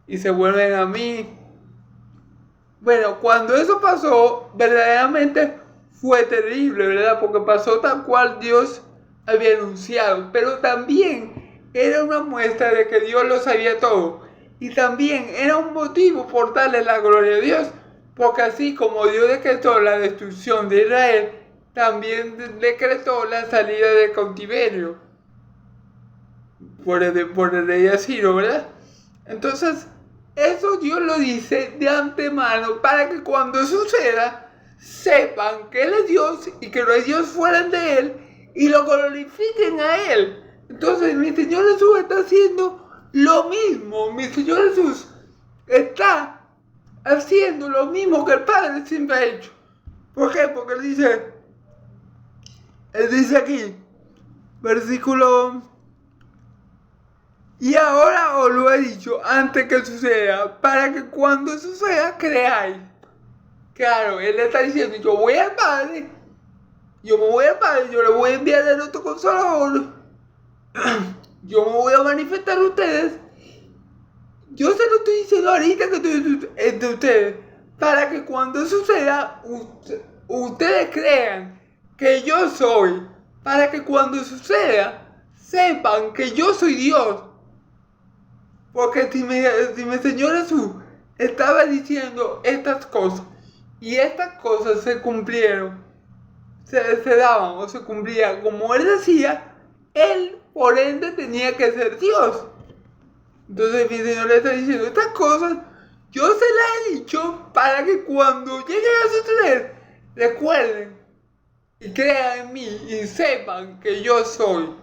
y se vuelven a mí. Bueno, cuando eso pasó, verdaderamente fue terrible, ¿verdad? Porque pasó tal cual Dios había anunciado, pero también era una muestra de que Dios lo sabía todo, y también era un motivo por darle la gloria a Dios, porque así como Dios decretó la destrucción de Israel, también decretó la salida del cautiverio por el rey Asiro, ¿verdad? Entonces, eso Dios lo dice de antemano para que cuando suceda, sepan que Él es Dios y que los dioses fueran de Él y lo glorifiquen a Él. Entonces, mi Señor Jesús está haciendo lo mismo. Mi Señor Jesús está haciendo lo mismo que el Padre siempre ha hecho. ¿Por qué? Porque Él dice aquí, versículo: y ahora os lo he dicho antes que suceda, para que cuando suceda creáis. Claro, Él le está diciendo, yo me voy al Padre, yo le voy a enviar el otro Consolador, yo me voy a manifestar a ustedes. Yo se lo estoy diciendo ahorita que estoy entre ustedes, para que cuando suceda, ustedes crean que yo soy, para que cuando suceda, sepan que yo soy Dios. Porque si mi Señor Jesús estaba diciendo estas cosas, y estas cosas se cumplieron, se daban o se cumplían como Él decía, Él por ende tenía que ser Dios. Entonces mi Señor le está diciendo estas cosas, yo se las he dicho para que cuando lleguen a suceder, recuerden y crean en mí y sepan que yo soy.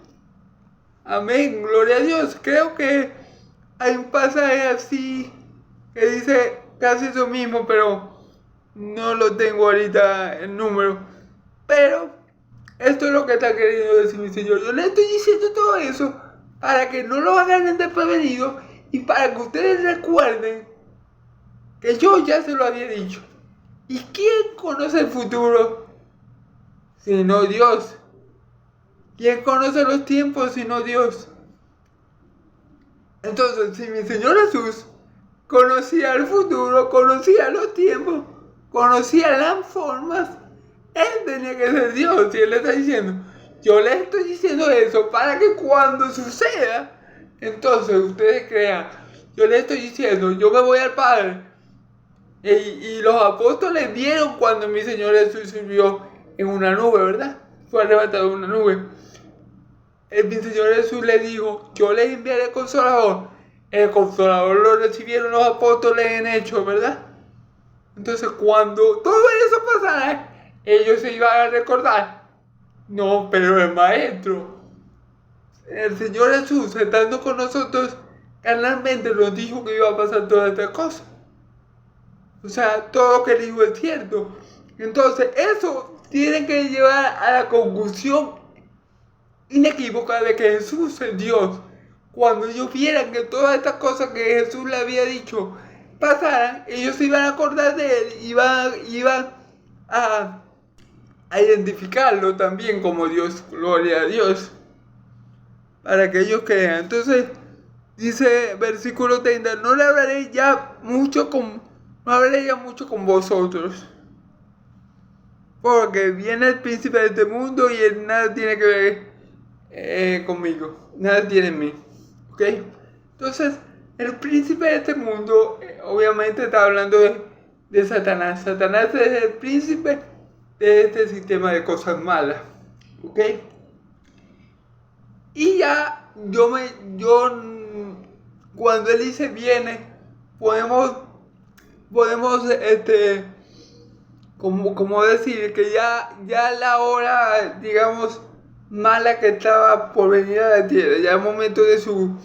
Amén, gloria a Dios. Creo que hay un pasaje así que dice casi eso mismo, pero no lo tengo ahorita el número. Pero esto es lo que está queriendo decir mi Señor. Yo le estoy diciendo todo eso para que no lo hagan desprevenido y para que ustedes recuerden que yo ya se lo había dicho. ¿Y quién conoce el futuro sino Dios? ¿Quién conoce los tiempos sino Dios? Entonces, si mi Señor Jesús conocía el futuro, conocía los tiempos, conocía las formas, Él tenía que ser Dios y él le está diciendo, yo les estoy diciendo eso para que cuando suceda, entonces ustedes crean, yo les estoy diciendo, yo me voy al Padre. Y los apóstoles vieron cuando mi Señor Jesús subió en una nube, ¿verdad? Fue arrebatado en una nube. Mi Señor Jesús les dijo, yo les enviaré el Consolador. El Consolador lo recibieron los apóstoles en Hechos, ¿verdad? Entonces cuando todo eso pasara, ellos se iban a recordar. No, pero el Maestro, el Señor Jesús, estando con nosotros carnalmente, nos dijo que iba a pasar todas estas cosas. O sea, todo lo que dijo es cierto. Entonces, eso tiene que llevar a la conclusión inequívoca de que Jesús es Dios. Cuando ellos vieran que todas estas cosas que Jesús le había dicho pasaran, ellos se iban a acordar de él, iban a identificarlo también como Dios. Gloria a Dios. Para que ellos crean. Entonces, dice versículo 30, no hablaré ya mucho con vosotros, porque viene el príncipe de este mundo y él nada tiene que ver conmigo, nada tiene en mí, ¿ok? Entonces, el príncipe de este mundo, obviamente está hablando de Satanás. Satanás es el príncipe de este sistema de cosas malas, ¿ok? Y ya, cuando él dice viene, podemos como decir que ya la hora, digamos, mala que estaba por venir a la tierra, ya el momento de su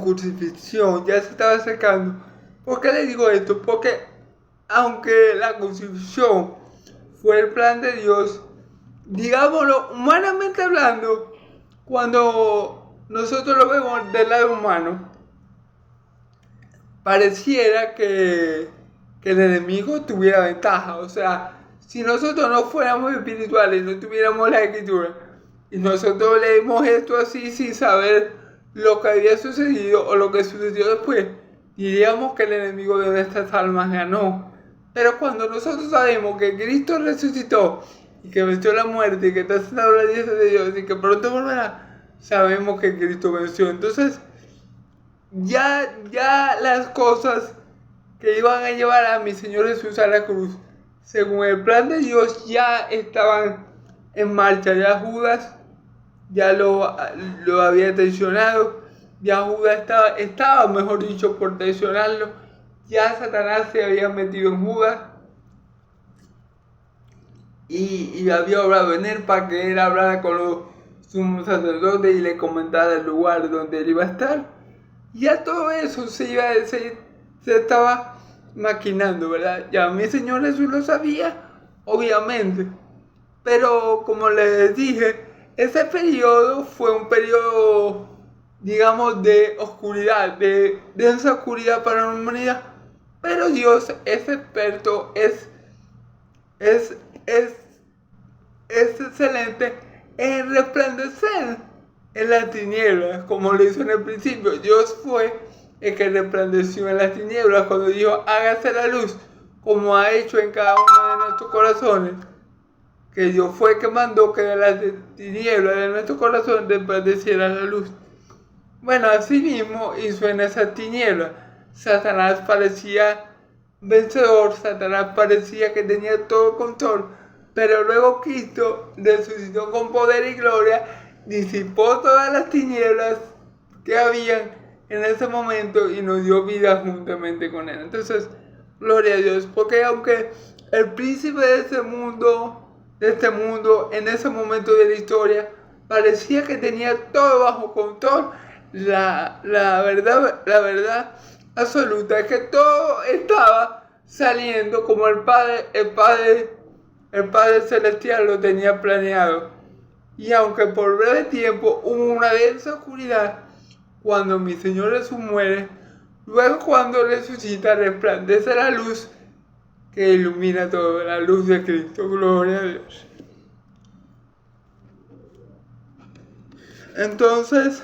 crucifixión, ya se estaba acercando. ¿Por qué le digo esto? Porque aunque la crucifixión fue el plan de Dios, digámoslo, humanamente hablando, cuando nosotros lo vemos del lado humano, pareciera que el enemigo tuviera ventaja. O sea, si nosotros no fuéramos espirituales, no tuviéramos la escritura, y nosotros leemos esto así sin saber lo que había sucedido o lo que sucedió después, diríamos que el enemigo de nuestras almas ganó. Pero cuando nosotros sabemos que Cristo resucitó y que venció la muerte y que está sentado a la diestra de Dios y que pronto volverá, sabemos que Cristo venció. Entonces, ya las cosas que iban a llevar a mi Señor Jesús a la cruz, según el plan de Dios, ya estaban en marcha. Ya Judas ya lo había traicionado, ya Judas estaba, mejor dicho, por traicionarlo. Ya Satanás se había metido en Judas y había obrado en él para que él hablara con los sumos sacerdotes y le comentara el lugar donde él iba a estar. Ya todo eso se estaba maquinando, ¿verdad? Ya mi Señor Jesús lo sabía, obviamente. Pero como les dije, ese periodo fue un periodo, digamos, de oscuridad, de densa oscuridad para la humanidad. Pero Dios es experto, es excelente en resplandecer en las tinieblas, como lo hizo en el principio. Dios fue el que resplandeció en las tinieblas cuando dijo, hágase la luz, como ha hecho en cada uno de nuestros corazones. Que Dios fue el que mandó que de las tinieblas de nuestro corazón resplandeciera la luz. Bueno, así mismo hizo en esas tinieblas. Satanás parecía vencedor, Satanás parecía que tenía todo control, pero luego Cristo resucitó con poder y gloria, disipó todas las tinieblas que habían en ese momento y nos dio vida juntamente con él. Entonces, gloria a Dios, porque aunque el príncipe de este mundo, en ese momento de la historia, parecía que tenía todo bajo control, la verdad absoluta es que todo estaba saliendo como el Padre Celestial lo tenía planeado. Y aunque por breve tiempo hubo una densa oscuridad, cuando mi Señor Jesús muere, luego cuando resucita resplandece la luz que ilumina todo, la luz de Cristo. Gloria a Dios. Entonces,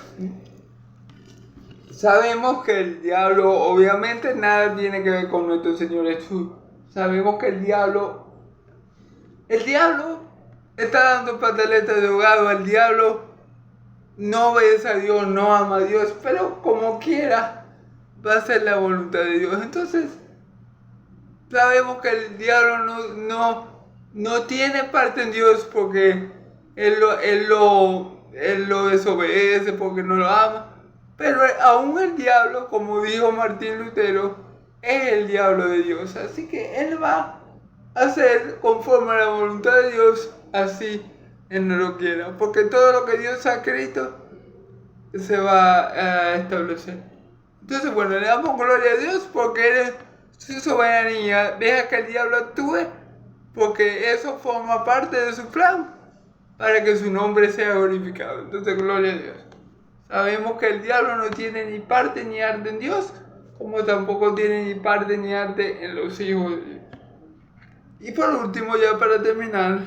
sabemos que el diablo, obviamente nada tiene que ver con nuestro Señor Jesús. Sabemos que el diablo El diablo está dando pataletas de ahogado, el diablo no obedece a Dios, no ama a Dios, pero como quiera va a ser la voluntad de Dios. Entonces, sabemos que el diablo no tiene parte en Dios porque él lo desobedece, porque no lo ama. Pero aún el diablo, como dijo Martín Lutero, es el diablo de Dios. Así que él va a hacer conforme a la voluntad de Dios, así él no lo quiera. Porque todo lo que Dios ha escrito se va a establecer. Entonces, bueno, le damos gloria a Dios porque Él es su soberanía. Deja que el diablo actúe porque eso forma parte de su plan para que su nombre sea glorificado. Entonces, gloria a Dios. Sabemos que el diablo no tiene ni parte ni arte en Dios, como tampoco tiene ni parte ni arte en los hijos de Dios. Y por último, ya para terminar,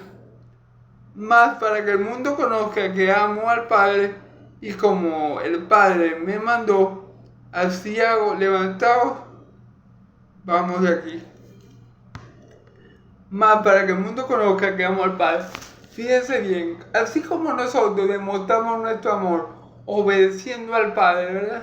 más para que el mundo conozca que amo al Padre y como el Padre me mandó, así hago. Levantaos, vamos de aquí. Más para que el mundo conozca que amo al Padre. Fíjense bien, así como nosotros demostramos nuestro amor obedeciendo al Padre, ¿verdad?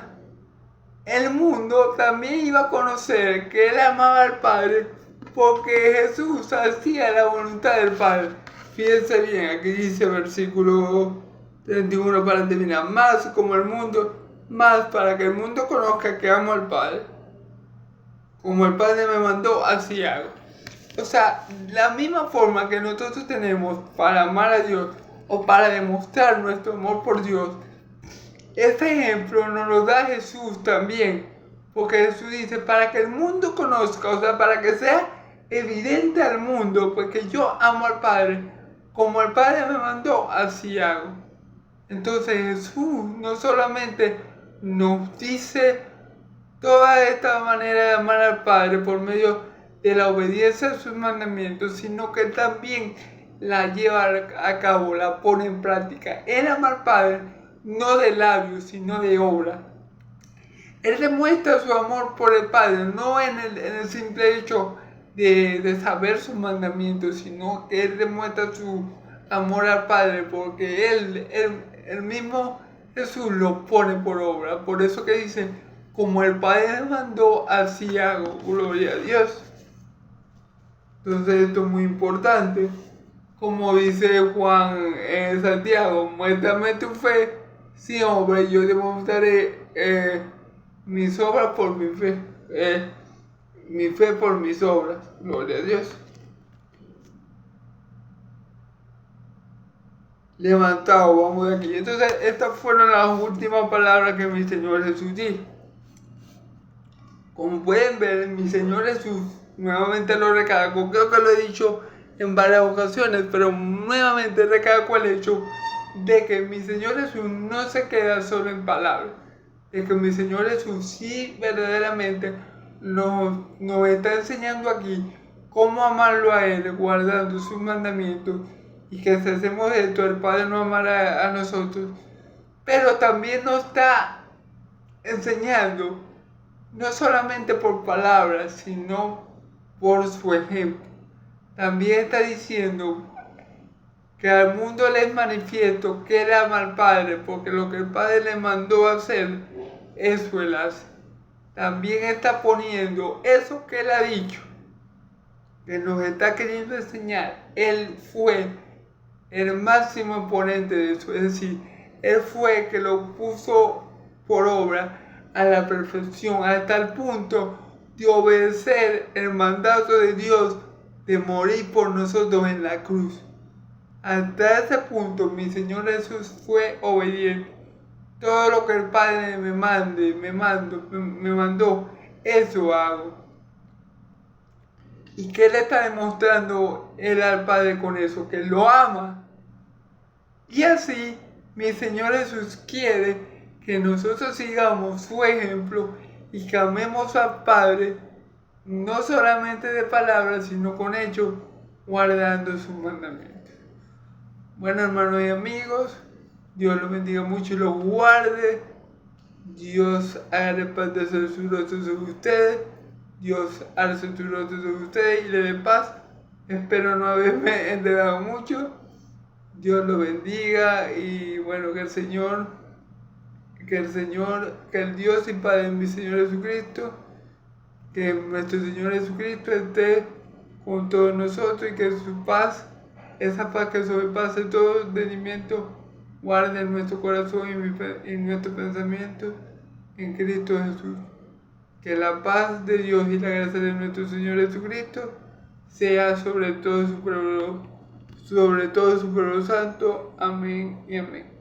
El mundo también iba a conocer que Él amaba al Padre porque Jesús hacía la voluntad del Padre. Fíjense bien, aquí dice versículo 31 para terminar. Más como el mundo, más para que el mundo conozca que amo al Padre. Como el Padre me mandó, así hago. O sea, la misma forma que nosotros tenemos para amar a Dios o para demostrar nuestro amor por Dios, este ejemplo nos lo da Jesús también. Porque Jesús dice, para que el mundo conozca, o sea, para que sea evidente al mundo, porque yo amo al Padre, como el Padre me mandó, así hago. Entonces Jesús no solamente nos dice toda esta manera de amar al Padre por medio de la obediencia a sus mandamientos, sino que también la lleva a cabo, la pone en práctica. Él ama al Padre no de labios, sino de obra. Él demuestra su amor por el Padre, no en el simple hecho de saber sus mandamientos, sino que Él demuestra su amor al Padre porque Él mismo Jesús lo pone por obra. Por eso que dice, como el Padre me mandó, así hago, gloria a Dios. Entonces esto es muy importante. Como dice Juan en Santiago, muéstrame tu fe sin obra y yo te mostraré mis obras por mi fe. Mi fe por mis obras. Gloria a Dios. Levantado, vamos de aquí. Entonces estas fueron las últimas palabras que mi Señor Jesús dijo. Como pueden ver, mi Señor Jesús, nuevamente lo recalco, creo que lo he dicho en varias ocasiones, pero nuevamente recalco el hecho de que mi Señor Jesús no se queda solo en palabras, de que mi Señor Jesús sí verdaderamente nos está enseñando aquí cómo amarlo a Él, guardando sus mandamientos, y que si hacemos esto, el Padre nos amará a nosotros, pero también nos está enseñando no solamente por palabras, sino por su ejemplo. También está diciendo que al mundo les manifiesto que Él ama al Padre, porque lo que el Padre le mandó a hacer, eso Él hace. También está poniendo eso que Él ha dicho, que nos está queriendo enseñar. Él fue el máximo exponente de eso, es decir, Él fue el que lo puso por obra a la perfección, hasta el punto de obedecer el mandato de Dios de morir por nosotros en la cruz. Hasta ese punto mi Señor Jesús fue obediente. Todo lo que el Padre me mandó, eso hago. ¿Y qué le está demostrando Él al Padre con eso? Que lo ama. Y así mi Señor Jesús quiere que nosotros sigamos su ejemplo y que amemos al Padre, no solamente de palabras, sino con hechos, guardando sus mandamientos. Bueno, hermanos y amigos, Dios los bendiga mucho y los guarde. Dios haga resplandecer su rostro sobre ustedes. Dios alce su rostro sobre ustedes y le dé paz. Espero no haberme enredado mucho. Dios lo bendiga y bueno, que el Dios y Padre de mi Señor Jesucristo, que nuestro Señor Jesucristo esté con todos nosotros y que su paz, esa paz que sobrepasa todo entendimiento, guarde en nuestro corazón y nuestro pensamiento en Cristo Jesús. Que la paz de Dios y la gracia de nuestro Señor Jesucristo sea sobre todo su pueblo santo. Amén y amén.